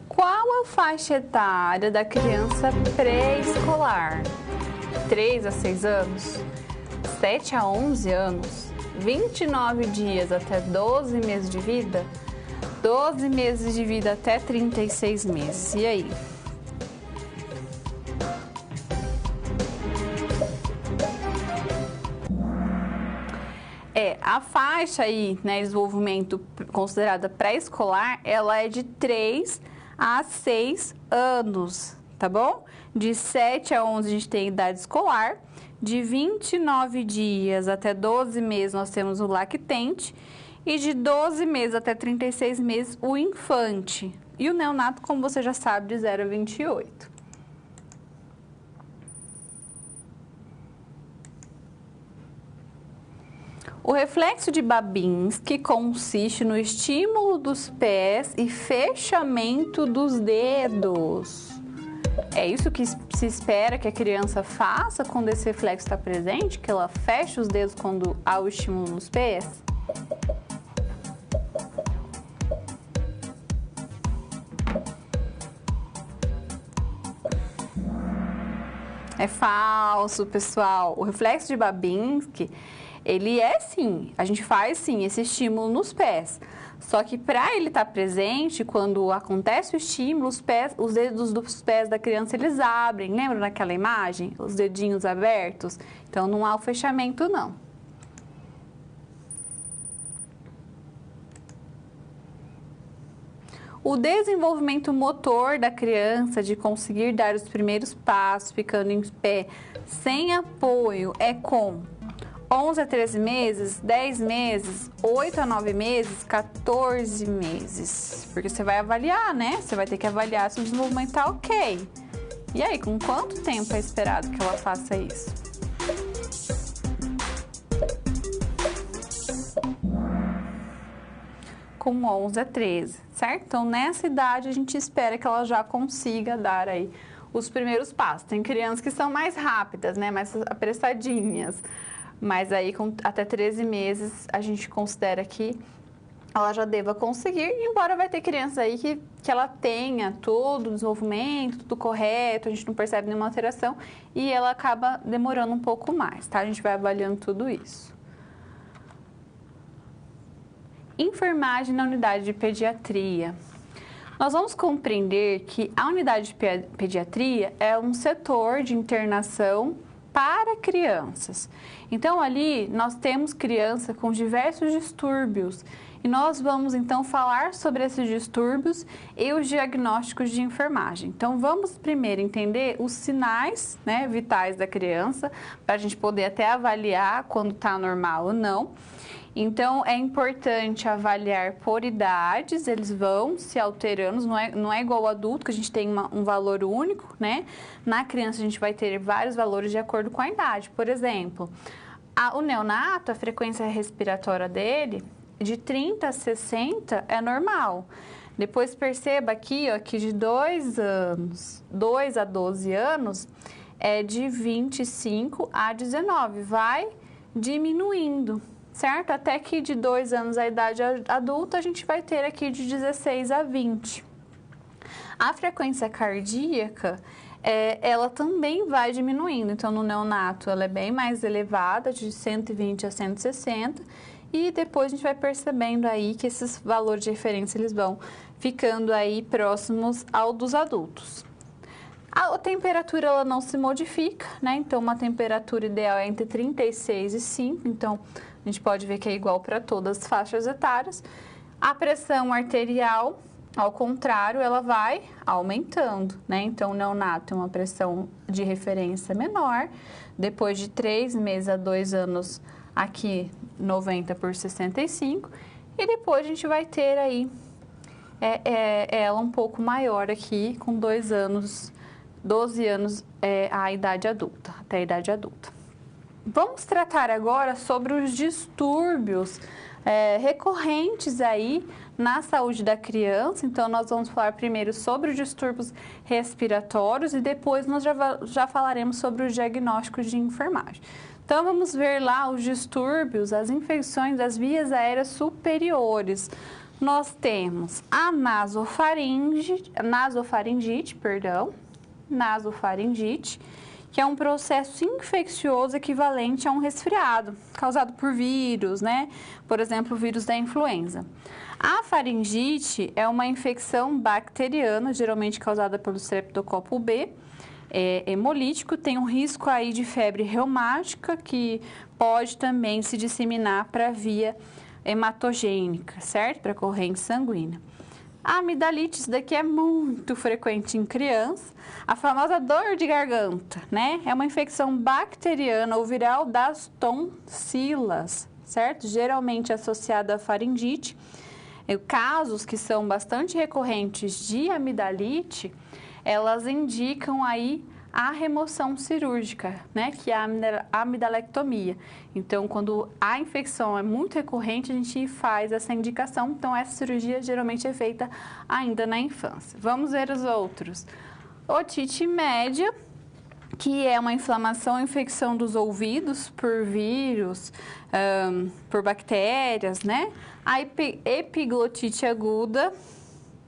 Qual a faixa etária da criança pré-escolar? 3 a 6 anos? 7 a 11 anos? 29 dias até 12 meses de vida? 12 meses de vida até 36 meses. E aí? A faixa aí, né, desenvolvimento considerada pré-escolar, ela é de 3 a 6 anos, tá bom? De 7 a 11 a gente tem a idade escolar, de 29 dias até 12 meses nós temos o lactente e de 12 meses até 36 meses o infante. E o neonato, como você já sabe, de 0 a 28. O reflexo de Babinski consiste no estímulo dos pés e fechamento dos dedos. É isso que se espera que a criança faça quando esse reflexo está presente? Que ela feche os dedos quando há o estímulo nos pés? É falso, pessoal. O reflexo de Babinski, ele é sim, a gente faz sim esse estímulo nos pés. Só que para ele estar presente, quando acontece o estímulo, os dedos dos pés da criança, eles abrem. Lembra daquela imagem? Os dedinhos abertos? Então, não há o fechamento, não. O desenvolvimento motor da criança de conseguir dar os primeiros passos, ficando em pé, sem apoio, é com 11 a 13 meses, 10 meses, 8 a 9 meses, 14 meses. Porque você vai avaliar, né? Você vai ter que avaliar se o desenvolvimento está ok. E aí, com quanto tempo é esperado que ela faça isso? Com 11 a 13, certo? Então, nessa idade, a gente espera que ela já consiga dar aí os primeiros passos. Tem crianças que são mais rápidas, né? Mais apressadinhas. Mas aí, com até 13 meses, a gente considera que ela já deva conseguir, embora vai ter crianças aí que ela tenha todo o desenvolvimento, tudo correto, a gente não percebe nenhuma alteração e ela acaba demorando um pouco mais, tá? A gente vai avaliando tudo isso. Enfermagem na unidade de pediatria. Nós vamos compreender que a unidade de pediatria é um setor de internação para crianças. Então, ali nós temos criança com diversos distúrbios e nós vamos então falar sobre esses distúrbios e os diagnósticos de enfermagem. Então, vamos primeiro entender os sinais, né, vitais da criança, para a gente poder até avaliar quando está normal ou não. Então, é importante avaliar por idades, eles vão se alterando, não é igual ao adulto, que a gente tem um valor único, né? Na criança, a gente vai ter vários valores de acordo com a idade. Por exemplo, o neonato, a frequência respiratória dele, de 30 a 60 é normal. Depois, perceba aqui, ó, que de 2 a 12 anos, é de 25 a 19, vai diminuindo. Certo? Até que de 2 anos a idade adulta, a gente vai ter aqui de 16 a 20. A frequência cardíaca, ela também vai diminuindo. Então, no neonato, ela é bem mais elevada, de 120 a 160. E depois a gente vai percebendo aí que esses valores de referência, eles vão ficando aí próximos ao dos adultos. A temperatura, ela não se modifica, né? Então, uma temperatura ideal é entre 36 e 5. Então, a gente pode ver que é igual para todas as faixas etárias. A pressão arterial, ao contrário, ela vai aumentando, né? Então, o neonato tem uma pressão de referência menor. Depois de 3 meses a 2 anos, aqui 90 por 65. E depois a gente vai ter aí ela um pouco maior aqui, com 2 anos, 12 anos a idade adulta, até a idade adulta. Vamos tratar agora sobre os distúrbios recorrentes aí na saúde da criança. Então, nós vamos falar primeiro sobre os distúrbios respiratórios e depois nós já falaremos sobre os diagnósticos de enfermagem. Então, vamos ver lá os distúrbios, as infecções das vias aéreas superiores. Nós temos a nasofaringite, que é um processo infeccioso equivalente a um resfriado, causado por vírus, né? Por exemplo, o vírus da influenza. A faringite é uma infecção bacteriana, geralmente causada pelo Streptococcus B, hemolítico, tem um risco aí de febre reumática, que pode também se disseminar para a via hematogênica, certo? Para a corrente sanguínea. A amidalite, isso daqui é muito frequente em criança. A famosa dor de garganta, né? É uma infecção bacteriana ou viral das tonsilas, certo? Geralmente associada à faringite. Casos que são bastante recorrentes de amidalite, elas indicam aí a remoção cirúrgica, né, que é a amidalectomia. Então, quando a infecção é muito recorrente, a gente faz essa indicação. Então, essa cirurgia geralmente é feita ainda na infância. Vamos ver os outros. Otite média, que é uma inflamação ou infecção dos ouvidos por vírus, por bactérias, né? A epiglotite aguda,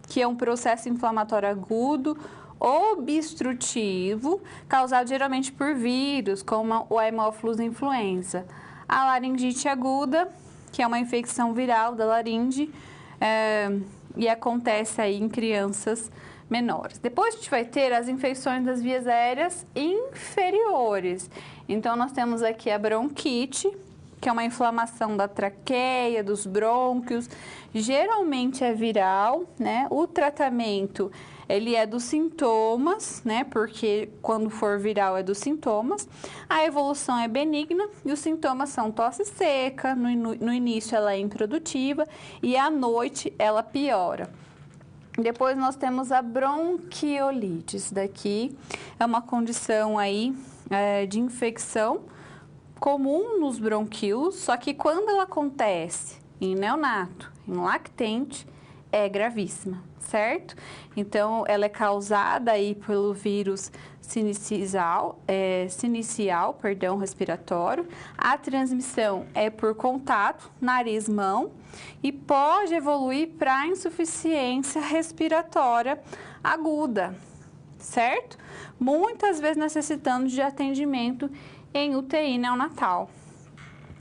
que é um processo inflamatório agudo, obstrutivo, causado geralmente por vírus, como o Haemophilus influenza. A laringite aguda, que é uma infecção viral da laringe, e acontece aí em crianças menores. Depois a gente vai ter as infecções das vias aéreas inferiores. Então, nós temos aqui a bronquite, que é uma inflamação da traqueia, dos brônquios, geralmente é viral, né? O tratamento, ele é dos sintomas, né? Porque quando for viral é dos sintomas. A evolução é benigna e os sintomas são tosse seca, no início ela é improdutiva e à noite ela piora. Depois nós temos a bronquiolite. Isso daqui é uma condição aí de infecção comum nos bronquíolos, só que quando ela acontece em neonato, em lactente, é gravíssima, certo? Então, ela é causada aí pelo vírus sinicial, respiratório. A transmissão é por contato, nariz, mão, e pode evoluir para insuficiência respiratória aguda, certo? Muitas vezes necessitando de atendimento em UTI neonatal,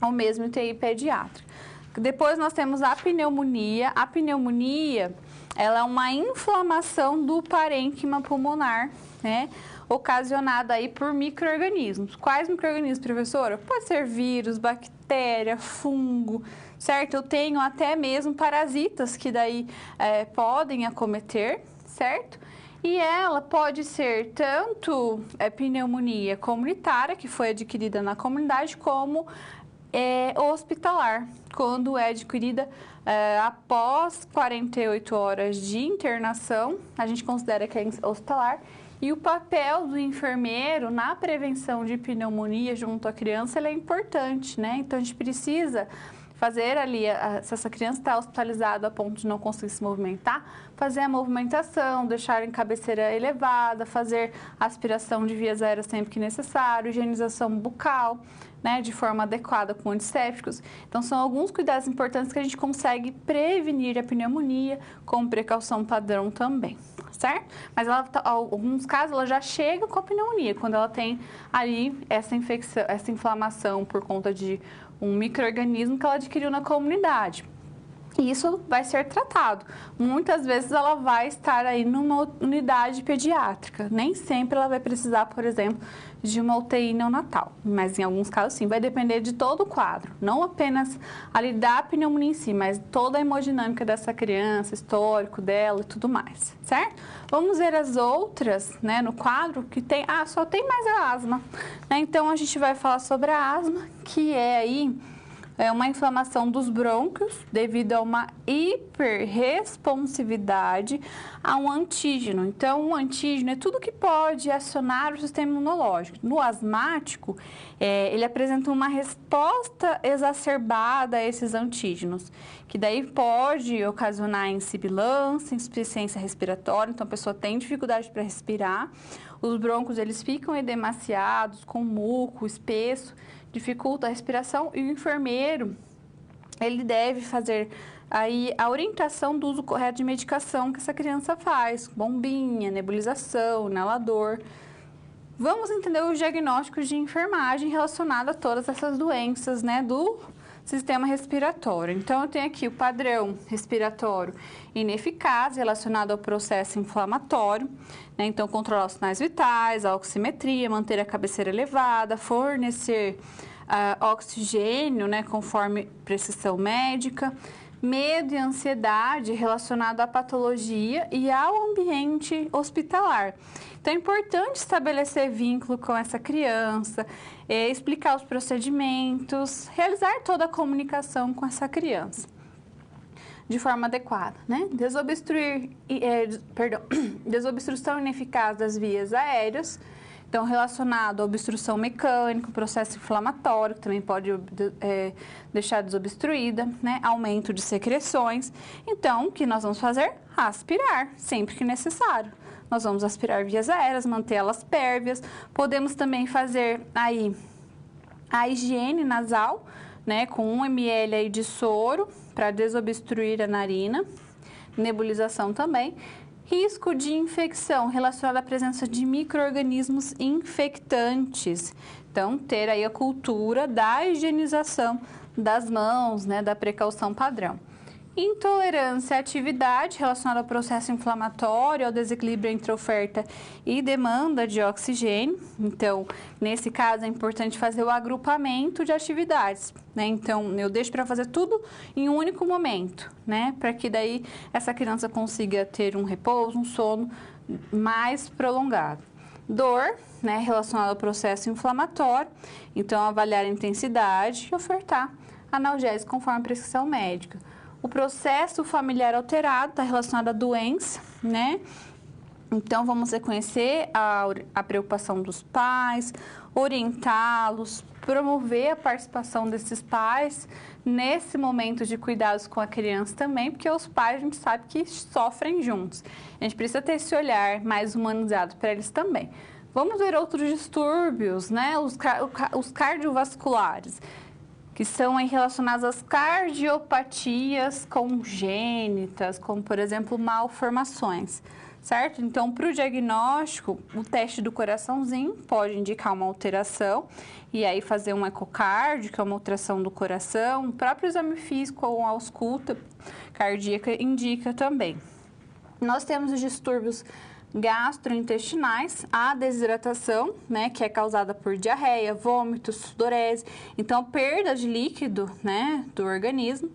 ou mesmo UTI pediátrica. Depois nós temos a pneumonia. A pneumonia, ela é uma inflamação do parênquima pulmonar, né? Ocasionada aí por micro-organismos. Quais micro-organismos, professora? Pode ser vírus, bactéria, fungo, certo? Eu tenho até mesmo parasitas que daí podem acometer, certo? E ela pode ser tanto pneumonia comunitária, que foi adquirida na comunidade, como hospitalar, quando é adquirida após 48 horas de internação, a gente considera que é hospitalar. E o papel do enfermeiro na prevenção de pneumonia junto à criança, ele é importante, né? Então, a gente precisa fazer ali, se essa criança está hospitalizada a ponto de não conseguir se movimentar, fazer a movimentação, deixar em cabeceira elevada, fazer aspiração de vias aéreas sempre que necessário, higienização bucal, né, de forma adequada com antissépticos. Então, são alguns cuidados importantes que a gente consegue prevenir a pneumonia com precaução padrão também, certo? Mas ela, em alguns casos, ela já chega com a pneumonia, quando ela tem ali essa infecção, essa inflamação por conta de um micro-organismo que ela adquiriu na comunidade. E isso vai ser tratado. Muitas vezes ela vai estar aí numa unidade pediátrica. Nem sempre ela vai precisar, por exemplo, de uma UTI neonatal. Mas em alguns casos sim, vai depender de todo o quadro. Não apenas ali da pneumonia em si, mas toda a hemodinâmica dessa criança, histórico dela e tudo mais, certo? Vamos ver as outras, né, no quadro que tem... só tem mais a asma, né? Então, a gente vai falar sobre a asma, que é aí é uma inflamação dos brônquios devido a uma hiperresponsividade a um antígeno. Então, o antígeno é tudo que pode acionar o sistema imunológico. No asmático, ele apresenta uma resposta exacerbada a esses antígenos, que daí pode ocasionar insibilância, insuficiência respiratória, então a pessoa tem dificuldade para respirar. Os brônquios, eles ficam edemaciados, com muco espesso, dificulta a respiração, e o enfermeiro, ele deve fazer aí a orientação do uso correto de medicação que essa criança faz, bombinha, nebulização, inalador. Vamos entender os diagnósticos de enfermagem relacionados a todas essas doenças, né, do sistema respiratório. Então, eu tenho aqui o padrão respiratório ineficaz relacionado ao processo inflamatório, né? Então, controlar os sinais vitais, a oximetria, manter a cabeceira elevada, fornecer oxigênio, né, conforme prescrição médica, medo e ansiedade relacionado à patologia e ao ambiente hospitalar. Então, é importante estabelecer vínculo com essa criança, explicar os procedimentos, realizar toda a comunicação com essa criança de forma adequada, né? Desobstrução ineficaz das vias aéreas, então relacionado à obstrução mecânica, processo inflamatório, que também pode deixar desobstruída, né? Aumento de secreções. Então, o que nós vamos fazer? Aspirar, sempre que necessário. Nós vamos aspirar vias aéreas, mantê-las pérvias. Podemos também fazer aí a higiene nasal, né, com 1 ml aí de soro para desobstruir a narina. Nebulização também. Risco de infecção relacionado à presença de micro-organismos infectantes. Então, ter aí a cultura da higienização das mãos, né, da precaução padrão. Intolerância à atividade relacionada ao processo inflamatório, ao desequilíbrio entre oferta e demanda de oxigênio. Então, nesse caso, é importante fazer o agrupamento de atividades, né? Então, eu deixo para fazer tudo em um único momento, né? Para que daí essa criança consiga ter um repouso, um sono mais prolongado. Dor, né, relacionada ao processo inflamatório. Então, avaliar a intensidade e ofertar analgésico conforme a prescrição médica. O processo familiar alterado está relacionado à doença, né? Então, vamos reconhecer a preocupação dos pais, orientá-los, promover a participação desses pais nesse momento de cuidados com a criança também, porque os pais, a gente sabe que sofrem juntos. A gente precisa ter esse olhar mais humanizado para eles também. Vamos ver outros distúrbios, né? Os cardiovasculares, que são aí relacionados às cardiopatias congênitas, como, por exemplo, malformações, certo? Então, para o diagnóstico, o teste do coraçãozinho pode indicar uma alteração, e aí fazer um ecocardio, que é uma alteração do coração. O próprio exame físico ou a ausculta cardíaca indica também. Nós temos os distúrbios gastrointestinais, a desidratação, né, que é causada por diarreia, vômitos, sudorese, então perda de líquido, né, do organismo,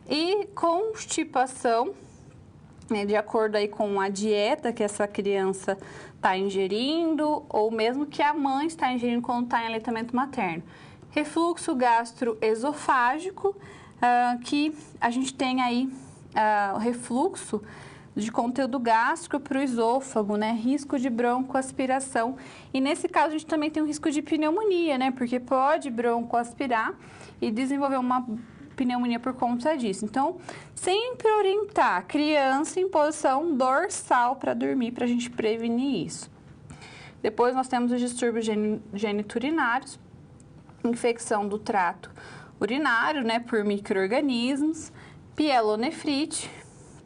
e constipação, né, de acordo aí com a dieta que essa criança está ingerindo, ou mesmo que a mãe está ingerindo quando está em aleitamento materno. Refluxo gastroesofágico, que a gente tem aí o refluxo de conteúdo gástrico para o esôfago, né? Risco de broncoaspiração. E nesse caso a gente também tem um risco de pneumonia, né? Porque pode broncoaspirar e desenvolver uma pneumonia por conta disso. Então, sempre orientar a criança em posição dorsal para dormir, para a gente prevenir isso. Depois nós temos os distúrbios geniturinários, infecção do trato urinário, né? Por micro-organismos, pielonefrite,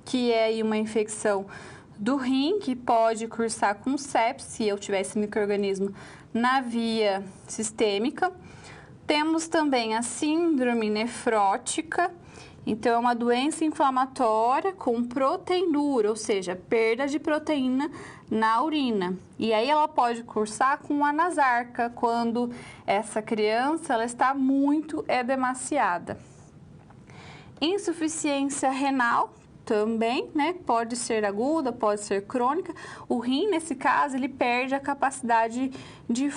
que é aí uma infecção do rim, que pode cursar com sepse, se eu tiver esse micro-organismo na via sistêmica. Temos também a síndrome nefrótica, então é uma doença inflamatória com proteinúria, ou seja, perda de proteína na urina. E aí ela pode cursar com anasarca, quando essa criança ela está muito edemaciada. Insuficiência renal, também, né? Pode ser aguda, pode ser crônica. O rim, nesse caso, ele perde a capacidade de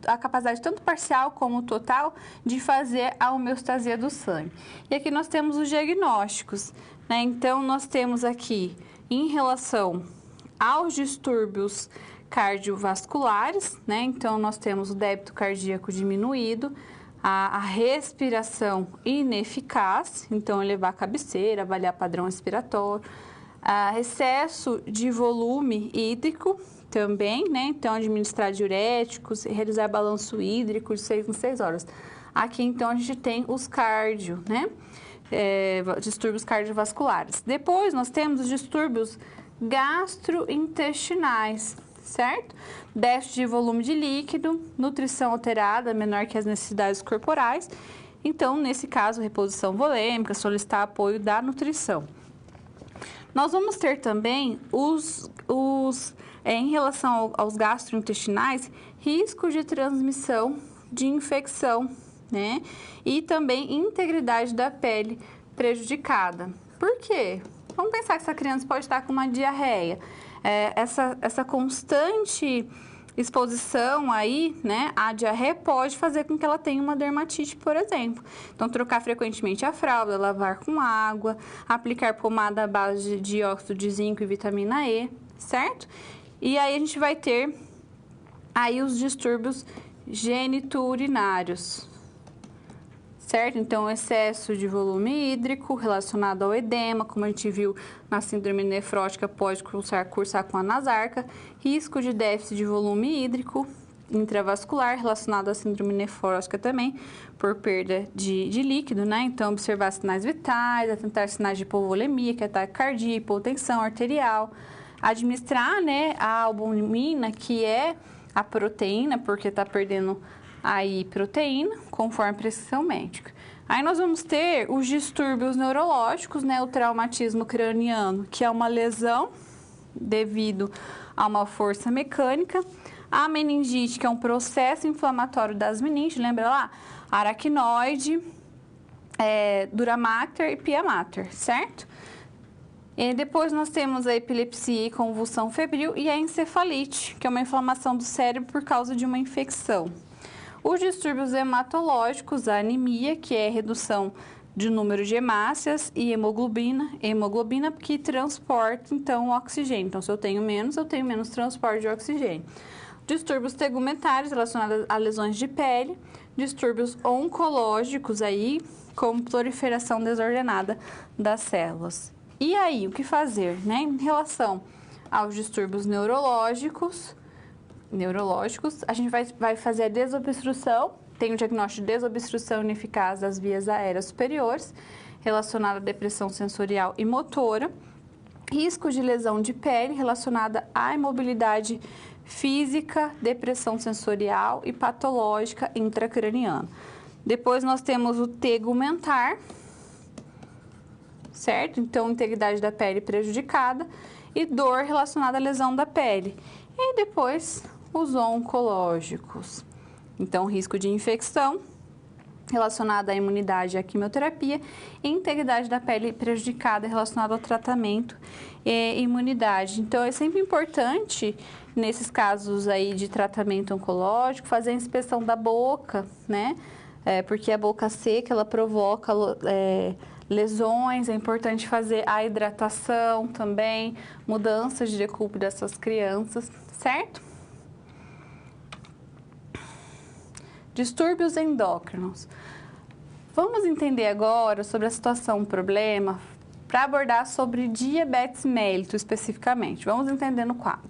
a capacidade tanto parcial como total de fazer a homeostasia do sangue. E aqui nós temos os diagnósticos, né? Então, nós temos aqui, em relação aos distúrbios cardiovasculares, né? Então, nós temos o débito cardíaco diminuído, a respiração ineficaz, então elevar a cabeceira, avaliar padrão respiratório, excesso de volume hídrico também, né? Então, administrar diuréticos, realizar balanço hídrico de 6 em 6 horas. Aqui, então, a gente tem os cardio, né? Distúrbios cardiovasculares. Depois, nós temos os distúrbios gastrointestinais, certo? Déficit de volume de líquido, nutrição alterada, menor que as necessidades corporais. Então, nesse caso, reposição volêmica, solicitar apoio da nutrição. Nós vamos ter também em relação aos gastrointestinais, risco de transmissão de infecção, né? E também integridade da pele prejudicada. Por quê? Vamos pensar que essa criança pode estar com uma diarreia. Essa constante exposição aí, né, a diarreia pode fazer com que ela tenha uma dermatite, por exemplo. Então, trocar frequentemente a fralda, lavar com água, aplicar pomada à base de dióxido de zinco e vitamina E, certo? E aí a gente vai ter aí os distúrbios genitourinários, certo? Então, excesso de volume hídrico relacionado ao edema, como a gente viu na síndrome nefrótica, pode cursar com a nasarca. Risco de déficit de volume hídrico intravascular relacionado à síndrome nefrótica também, por perda de líquido, né? Então, observar sinais vitais, atentar sinais de hipovolemia, que é taquicardia, hipotensão arterial. Administrar, né, a albumina, que é a proteína, porque está perdendo aí proteína, conforme prescrição médica. Aí nós vamos ter os distúrbios neurológicos, né, o traumatismo craniano, que é uma lesão devido a uma força mecânica. A meningite, que é um processo inflamatório das meninges, lembra lá? Aracnoide, dura mater e pia mater, certo? E depois nós temos a epilepsia e convulsão febril e a encefalite, que é uma inflamação do cérebro por causa de uma infecção. Os distúrbios hematológicos, a anemia, que é redução de número de hemácias, e hemoglobina que transporta, então, o oxigênio. Então, se eu tenho menos transporte de oxigênio. Distúrbios tegumentários relacionados a lesões de pele, distúrbios oncológicos aí, como proliferação desordenada das células. E aí, o que fazer, né? Em relação aos distúrbios neurológicos, a gente vai fazer a desobstrução, tem o diagnóstico de desobstrução ineficaz das vias aéreas superiores, relacionada à depressão sensorial e motora, risco de lesão de pele relacionada à imobilidade física, depressão sensorial e patológica intracraniana. Depois nós temos o tegumentar, certo? Então, integridade da pele prejudicada e dor relacionada à lesão da pele. E depois, os oncológicos. Então, risco de infecção relacionada à imunidade e à quimioterapia e integridade da pele prejudicada relacionada ao tratamento e imunidade. Então, é sempre importante, nesses casos aí de tratamento oncológico, fazer a inspeção da boca, né? Porque a boca seca, ela provoca lesões, é importante fazer a hidratação também, mudanças de decúbito dessas crianças, certo? Distúrbios endócrinos. Vamos entender agora sobre a situação, o problema, para abordar sobre diabetes mellitus especificamente. Vamos entender no quadro.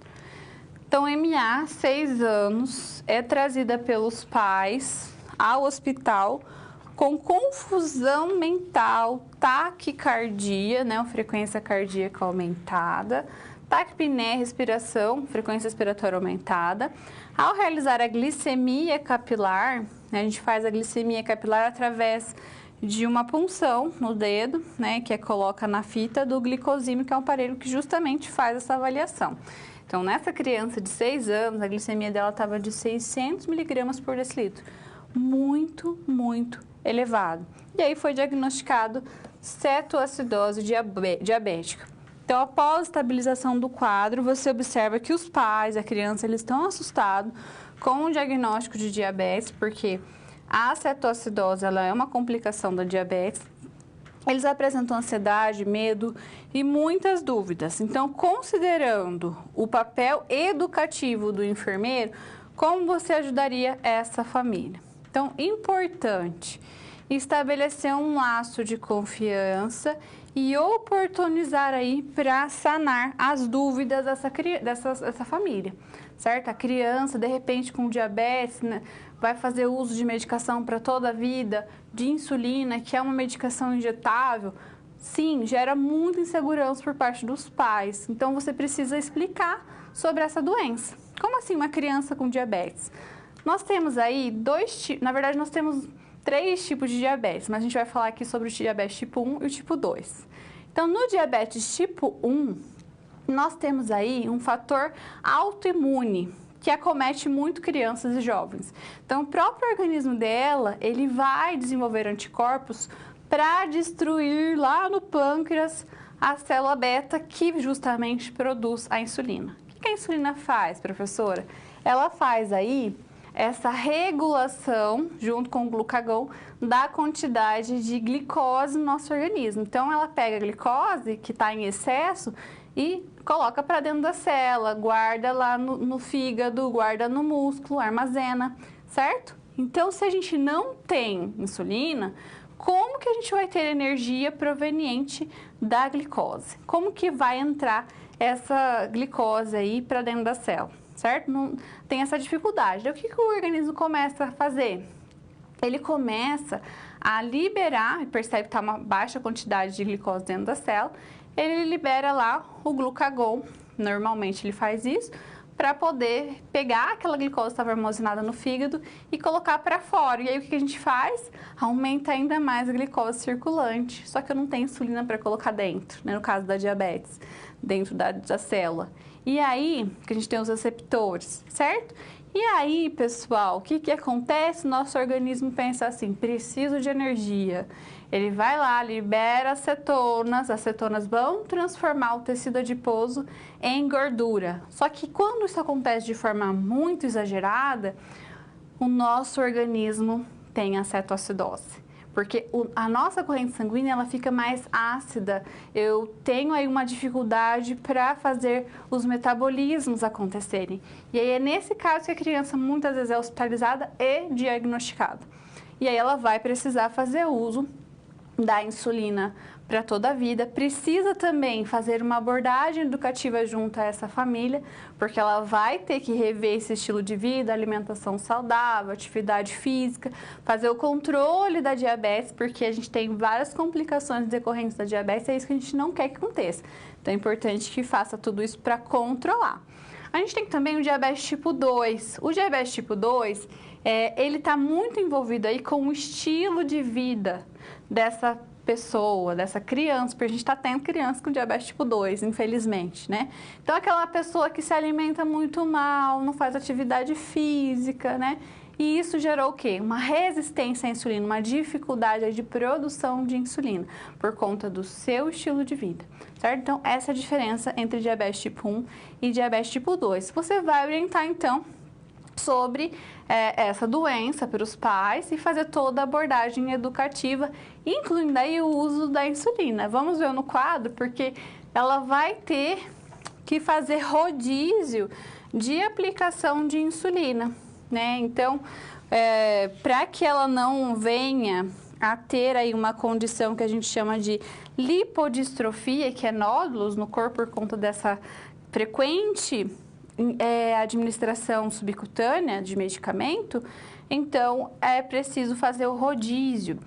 Então, MA, 6 anos, é trazida pelos pais ao hospital com confusão mental, taquicardia, né, uma frequência cardíaca aumentada, taquipneia, respiração, frequência respiratória aumentada. Ao realizar a glicemia capilar, né, a gente faz a glicemia capilar através de uma punção no dedo, né, que coloca na fita do glicosímetro, que é um aparelho que justamente faz essa avaliação. Então, nessa criança de 6 anos, a glicemia dela estava de 600 miligramas por decilitro. Muito, muito elevado. E aí foi diagnosticado cetoacidose diabética. Então, após a estabilização do quadro, você observa que os pais, a criança, eles estão assustados com o diagnóstico de diabetes, porque a cetoacidose ela é uma complicação da diabetes. Eles apresentam ansiedade, medo e muitas dúvidas. Então, considerando o papel educativo do enfermeiro, como você ajudaria essa família? Então, importante estabelecer um laço de confiança e oportunizar aí para sanar as dúvidas dessa família, certo? A criança, de repente, com diabetes, né, vai fazer uso de medicação para toda a vida, de insulina, que é uma medicação injetável. Sim, gera muita insegurança por parte dos pais. Então, você precisa explicar sobre essa doença. Como assim uma criança com diabetes? Nós temos aí na verdade, nós temos 3 tipos de diabetes, mas a gente vai falar aqui sobre o diabetes tipo 1 e o tipo 2. Então, no diabetes tipo 1, nós temos aí um fator autoimune, que acomete muito crianças e jovens. Então, o próprio organismo dela, ele vai desenvolver anticorpos para destruir lá no pâncreas a célula beta, que justamente produz a insulina. O que a insulina faz, professora? Ela faz aí essa regulação, junto com o glucagon, da quantidade de glicose no nosso organismo. Então, ela pega a glicose, que está em excesso, e coloca para dentro da célula, guarda lá no fígado, guarda no músculo, armazena, certo? Então, se a gente não tem insulina, como que a gente vai ter energia proveniente da glicose? Como que vai entrar essa glicose aí para dentro da célula? Certo? Não tem essa dificuldade. Então, o que o organismo começa a fazer? Ele começa a liberar, percebe que está uma baixa quantidade de glicose dentro da célula, ele libera lá o glucagon, normalmente ele faz isso, para poder pegar aquela glicose que estava armazenada no fígado e colocar para fora. E aí o que a gente faz? Aumenta ainda mais a glicose circulante, só que eu não tenho insulina para colocar dentro, né, no caso da diabetes, dentro da célula. E aí, que a gente tem os receptores, certo? E aí, pessoal, o que acontece? Nosso organismo pensa assim, preciso de energia. Ele vai lá, libera as cetonas vão transformar o tecido adiposo em gordura. Só que quando isso acontece de forma muito exagerada, o nosso organismo tem a cetoacidose. Porque a nossa corrente sanguínea ela fica mais ácida. Eu tenho aí uma dificuldade para fazer os metabolismos acontecerem. E aí é nesse caso que a criança muitas vezes é hospitalizada e diagnosticada. E aí ela vai precisar fazer uso da insulina para toda a vida. Precisa também fazer uma abordagem educativa junto a essa família, porque ela vai ter que rever esse estilo de vida, alimentação saudável, atividade física, fazer o controle da diabetes, porque a gente tem várias complicações decorrentes da diabetes, é isso que a gente não quer que aconteça. Então é importante que faça tudo isso para controlar. A gente tem também o diabetes tipo 2. O diabetes tipo 2, ele está muito envolvido aí com o estilo de vida dessa pessoa, dessa criança, porque a gente está tendo criança com diabetes tipo 2, infelizmente, né? Então, aquela pessoa que se alimenta muito mal, não faz atividade física, né? E isso gerou o quê? Uma resistência à insulina, uma dificuldade de produção de insulina, por conta do seu estilo de vida, certo? Então, essa é a diferença entre diabetes tipo 1 e diabetes tipo 2. Você vai orientar, então, sobre essa doença para os pais e fazer toda a abordagem educativa, incluindo aí o uso da insulina. Vamos ver no quadro, porque ela vai ter que fazer rodízio de aplicação de insulina, né? Então, para que ela não venha a ter aí uma condição que a gente chama de lipodistrofia, que é nódulos no corpo por conta dessa frequente administração subcutânea de medicamento, então é preciso fazer o rodízio.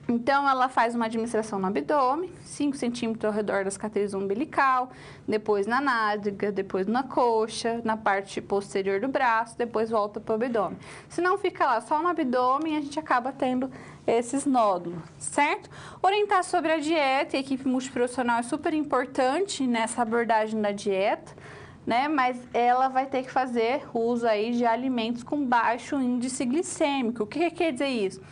Então, ela faz uma administração no abdômen, 5 centímetros ao redor da cicatriz umbilical, depois na nádega, depois na coxa, na parte posterior do braço, depois volta para o abdômen. Se não fica lá só no abdômen, a gente acaba tendo esses nódulos, certo? Orientar sobre a dieta, a equipe multiprofissional é super importante nessa abordagem da dieta, né? Mas ela vai ter que fazer uso aí de alimentos com baixo índice glicêmico. O que quer dizer isso?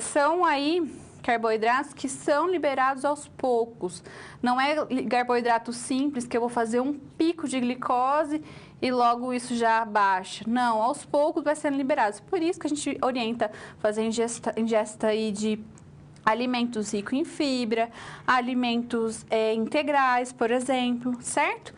São aí Carboidratos que são liberados aos poucos. Não é carboidrato simples que eu vou fazer um pico de glicose e logo isso já baixa. Não, aos poucos vai sendo liberado. Por isso que a gente orienta fazer ingesta aí de alimentos ricos em fibra, alimentos integrais, por exemplo, certo?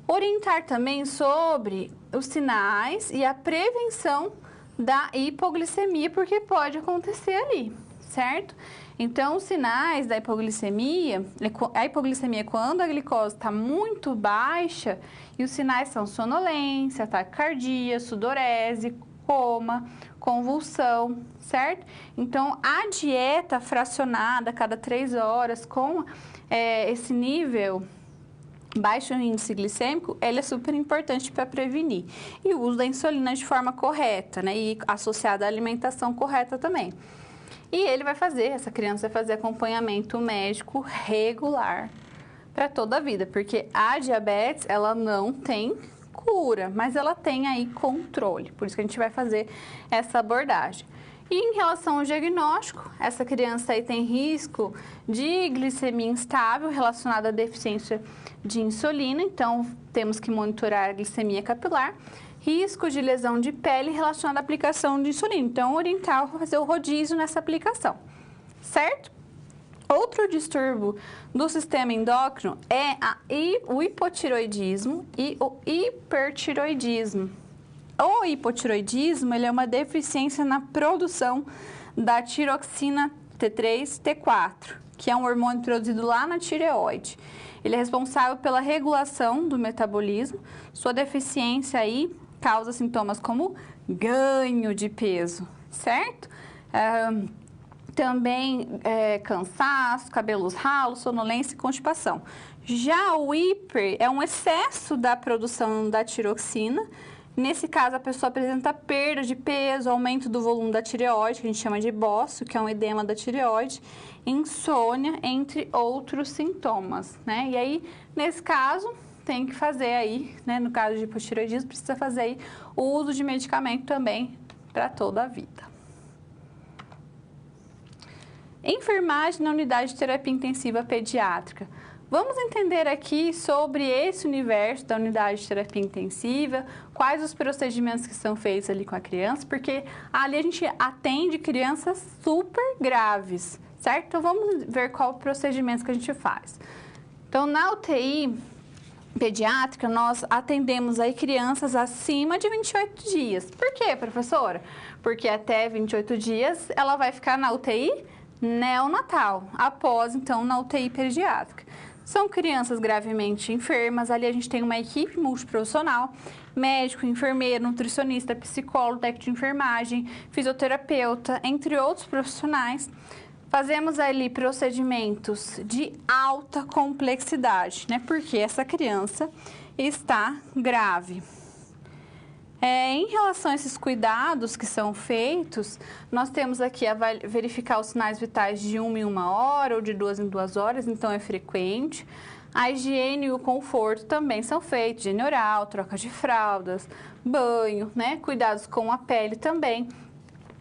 Orientar também sobre os sinais e a prevenção da hipoglicemia, porque pode acontecer ali, certo? Então, os sinais da hipoglicemia, a hipoglicemia é quando a glicose está muito baixa e os sinais são sonolência, taquicardia, sudorese, coma, convulsão, certo? Então, a dieta fracionada a cada 3 horas com esse nível baixo índice glicêmico, ela é super importante para prevenir. E o uso da insulina de forma correta, né? E associada à alimentação correta também. E essa criança vai fazer acompanhamento médico regular para toda a vida, porque a diabetes, ela não tem cura, mas ela tem aí controle. Por isso que a gente vai fazer essa abordagem. E em relação ao diagnóstico, essa criança aí tem risco de glicemia instável relacionada à deficiência de insulina, então temos que monitorar a glicemia capilar. Risco de lesão de pele relacionado à aplicação de insulina, então orientar a fazer o rodízio nessa aplicação, certo? Outro distúrbio do sistema endócrino é o hipotiroidismo e o hipertiroidismo. O hipotiroidismo, ele é uma deficiência na produção da tiroxina T3, T4, que é um hormônio produzido lá na tireoide. Ele é responsável pela regulação do metabolismo. Sua deficiência aí causa sintomas como ganho de peso, certo? Também cansaço, cabelos ralos, sonolência e constipação. Já o hiper é um excesso da produção da tiroxina. Nesse caso, a pessoa apresenta perda de peso, aumento do volume da tireoide, que a gente chama de bócio, que é um edema da tireoide, insônia, entre outros sintomas, né? E aí, nesse caso, tem que fazer aí, né? No caso de hipotireoidismo, precisa fazer aí o uso de medicamento também para toda a vida. Enfermagem na unidade de terapia intensiva pediátrica. Vamos entender aqui sobre esse universo da unidade de terapia intensiva, quais os procedimentos que são feitos ali com a criança, porque ali a gente atende crianças super graves, certo? Então, vamos ver qual o procedimento que a gente faz. Então, na UTI pediátrica, nós atendemos aí crianças acima de 28 dias. Por quê, professora? Porque até 28 dias ela vai ficar na UTI neonatal, após, então, na UTI pediátrica. São crianças gravemente enfermas, ali a gente tem uma equipe multiprofissional, médico, enfermeiro, nutricionista, psicólogo, técnico de enfermagem, fisioterapeuta, entre outros profissionais. Fazemos ali procedimentos de alta complexidade, né? Porque essa criança está grave. Em relação a esses cuidados que são feitos, nós temos aqui a verificar os sinais vitais de 1 em 1 hora ou de 2 em 2 horas, então é frequente. A higiene e o conforto também são feitos, higiene oral, troca de fraldas, banho, né? Cuidados com a pele também.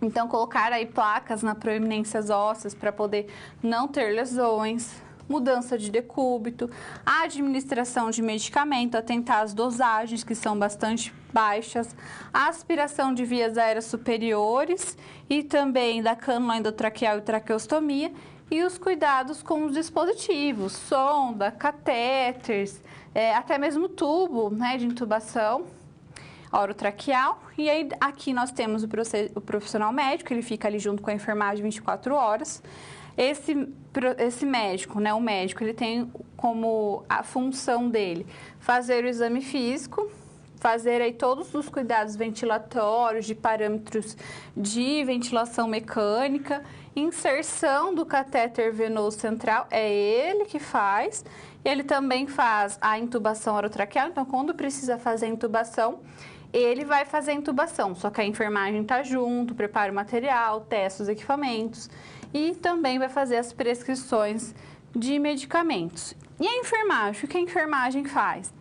Então, colocar aí placas na proeminências ósseas para poder não ter lesões. Mudança de decúbito, a administração de medicamento, atentar às dosagens que são bastante baixas, a aspiração de vias aéreas superiores e também da cânula endotraqueal e traqueostomia e os cuidados com os dispositivos, sonda, catéteres, até mesmo tubo, né, de intubação orotraqueal. E aí aqui nós temos o profissional médico, ele fica ali junto com a enfermagem 24 horas. Esse médico, né, o médico, ele tem como a função dele fazer o exame físico, fazer aí todos os cuidados ventilatórios, de parâmetros de ventilação mecânica, inserção do catéter venoso central, é ele que faz. Ele também faz a intubação orotraqueal, então quando precisa fazer a intubação, ele vai fazer a intubação, só que a enfermagem está junto, prepara o material, testa os equipamentos e também vai fazer as prescrições de medicamentos. E a enfermagem, o que a enfermagem faz?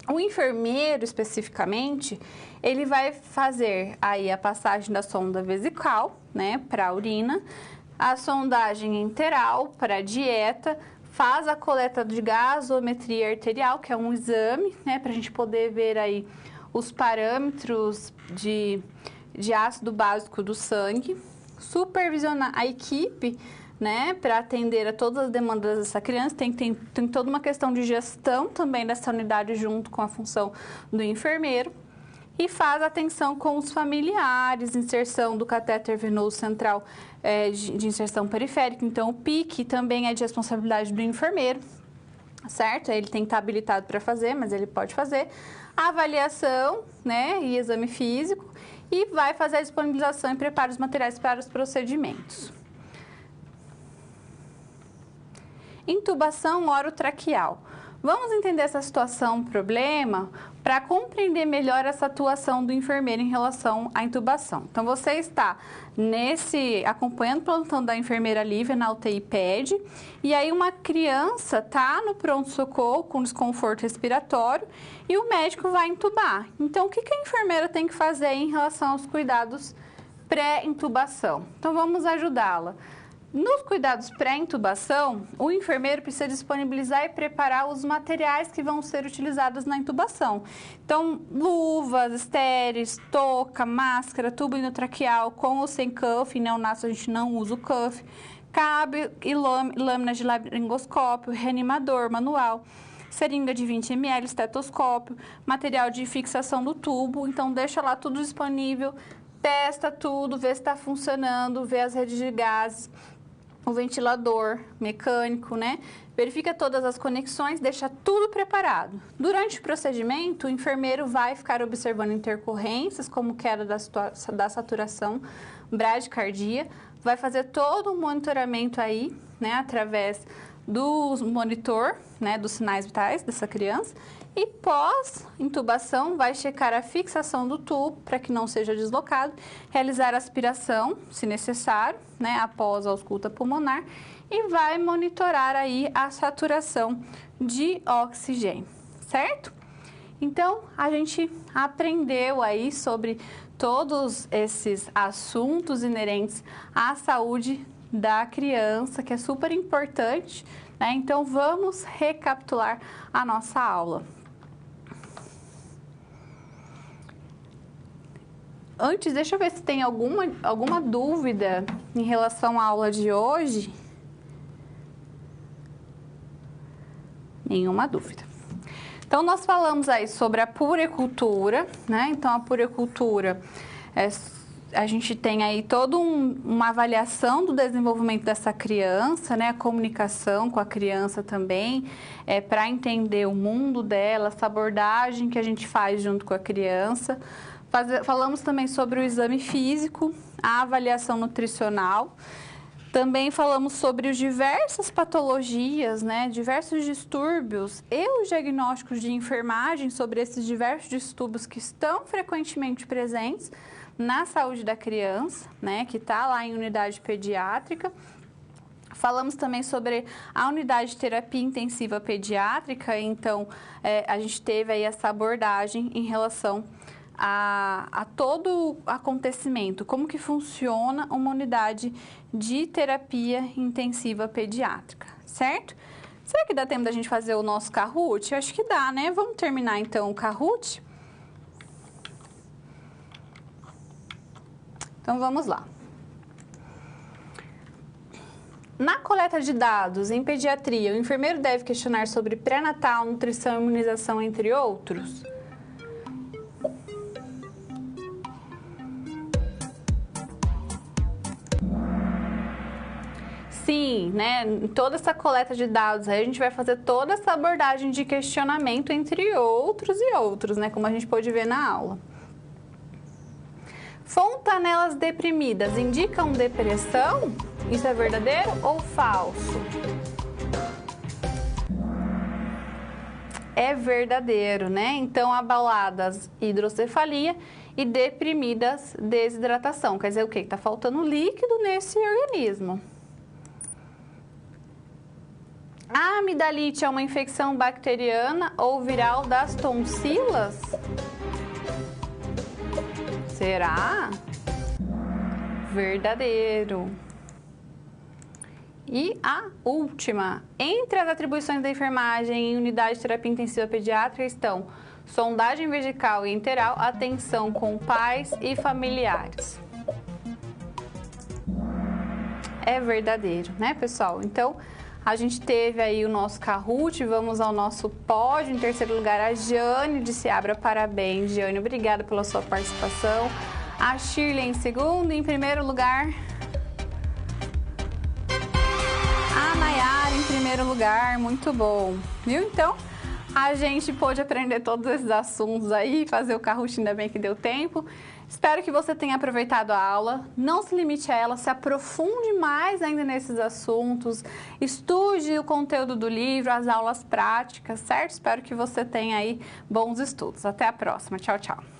O enfermeiro, especificamente, ele vai fazer aí a passagem da sonda vesical, né, para a urina, a sondagem enteral para dieta, faz a coleta de gasometria arterial, que é um exame, né, para a gente poder ver aí os parâmetros de ácido básico do sangue, supervisionar a equipe, né, para atender a todas as demandas dessa criança. Tem toda uma questão de gestão também dessa unidade junto com a função do enfermeiro. E faz atenção com os familiares, inserção do catéter venoso central de inserção periférica. Então, o PIC também é de responsabilidade do enfermeiro, certo? Ele tem que estar habilitado para fazer, mas ele pode fazer. Avaliação, né, e exame físico. E vai fazer a disponibilização e preparo dos materiais para os procedimentos. Intubação orotraqueal. Vamos entender essa situação, problema, para compreender melhor essa atuação do enfermeiro em relação à intubação. Então, você está acompanhando o plantão da enfermeira Lívia na UTI PED, e aí uma criança está no pronto-socorro com desconforto respiratório e o médico vai intubar. Então, o que a enfermeira tem que fazer em relação aos cuidados pré-intubação? Então, vamos ajudá-la. Nos cuidados pré-intubação, o enfermeiro precisa disponibilizar e preparar os materiais que vão ser utilizados na intubação. Então, luvas, estéreis, touca, máscara, tubo endotraqueal, com ou sem cuff. Em neonatos a gente não usa o cuff. Cabo e lâminas de laringoscópio, reanimador manual, seringa de 20 ml, estetoscópio, material de fixação do tubo. Então, deixa lá tudo disponível, testa tudo, vê se está funcionando, vê as redes de gases, o ventilador mecânico, né? Verifica todas as conexões, deixa tudo preparado. Durante o procedimento, o enfermeiro vai ficar observando intercorrências, como queda da saturação, bradicardia, vai fazer todo o monitoramento aí, né, através do monitor, né, dos sinais vitais dessa criança. E pós-intubação, vai checar a fixação do tubo para que não seja deslocado, realizar aspiração, se necessário, né, após a ausculta pulmonar, e vai monitorar aí a saturação de oxigênio, certo? Então, a gente aprendeu aí sobre todos esses assuntos inerentes à saúde da criança, que é super importante, né? Então, vamos recapitular a nossa aula. Antes, deixa eu ver se tem alguma dúvida em relação à aula de hoje. Nenhuma dúvida. Então, nós falamos aí sobre a puericultura, né? Então, a puericultura, a gente tem aí toda uma avaliação do desenvolvimento dessa criança, né? A comunicação com a criança também, para entender o mundo dela, essa abordagem que a gente faz junto com a criança. Falamos também sobre o exame físico, a avaliação nutricional. Também falamos sobre as diversas patologias, né, diversos distúrbios e os diagnósticos de enfermagem sobre esses diversos distúrbios que estão frequentemente presentes na saúde da criança, né, que está lá em unidade pediátrica. Falamos também sobre a unidade de terapia intensiva pediátrica, então a gente teve aí essa abordagem em relação a todo o acontecimento, como que funciona uma unidade de terapia intensiva pediátrica, certo? Será que dá tempo da gente fazer o nosso Kahoot? Eu acho que dá, né? Vamos terminar então o Kahoot? Então vamos lá. Na coleta de dados em pediatria, o enfermeiro deve questionar sobre pré-natal, nutrição, imunização, entre outros? Sim, né? Em toda essa coleta de dados aí, a gente vai fazer toda essa abordagem de questionamento, entre outros e outros, né? Como a gente pôde ver na aula. Fontanelas deprimidas indicam depressão? Isso é verdadeiro ou falso? É verdadeiro, né? Então, abaladas hidrocefalia e deprimidas desidratação. Quer dizer o quê? Que tá faltando líquido nesse organismo. A amidalite é uma infecção bacteriana ou viral das tonsilas? Será? Verdadeiro. E a última, entre as atribuições da enfermagem em unidade de terapia intensiva pediátrica estão sondagem vesical e enteral, atenção com pais e familiares. É verdadeiro, né, pessoal? Então, a gente teve aí o nosso Kahoot, vamos ao nosso pódio. Em terceiro lugar, a Jane de Seabra, parabéns, Jane, obrigada pela sua participação. A Shirley em segundo, em primeiro lugar, a Nayara em primeiro lugar, muito bom, viu? Então, a gente pôde aprender todos esses assuntos aí, fazer o Kahoot, ainda bem que deu tempo. Espero que você tenha aproveitado a aula, não se limite a ela, se aprofunde mais ainda nesses assuntos, estude o conteúdo do livro, as aulas práticas, certo? Espero que você tenha aí bons estudos. Até a próxima. Tchau, tchau.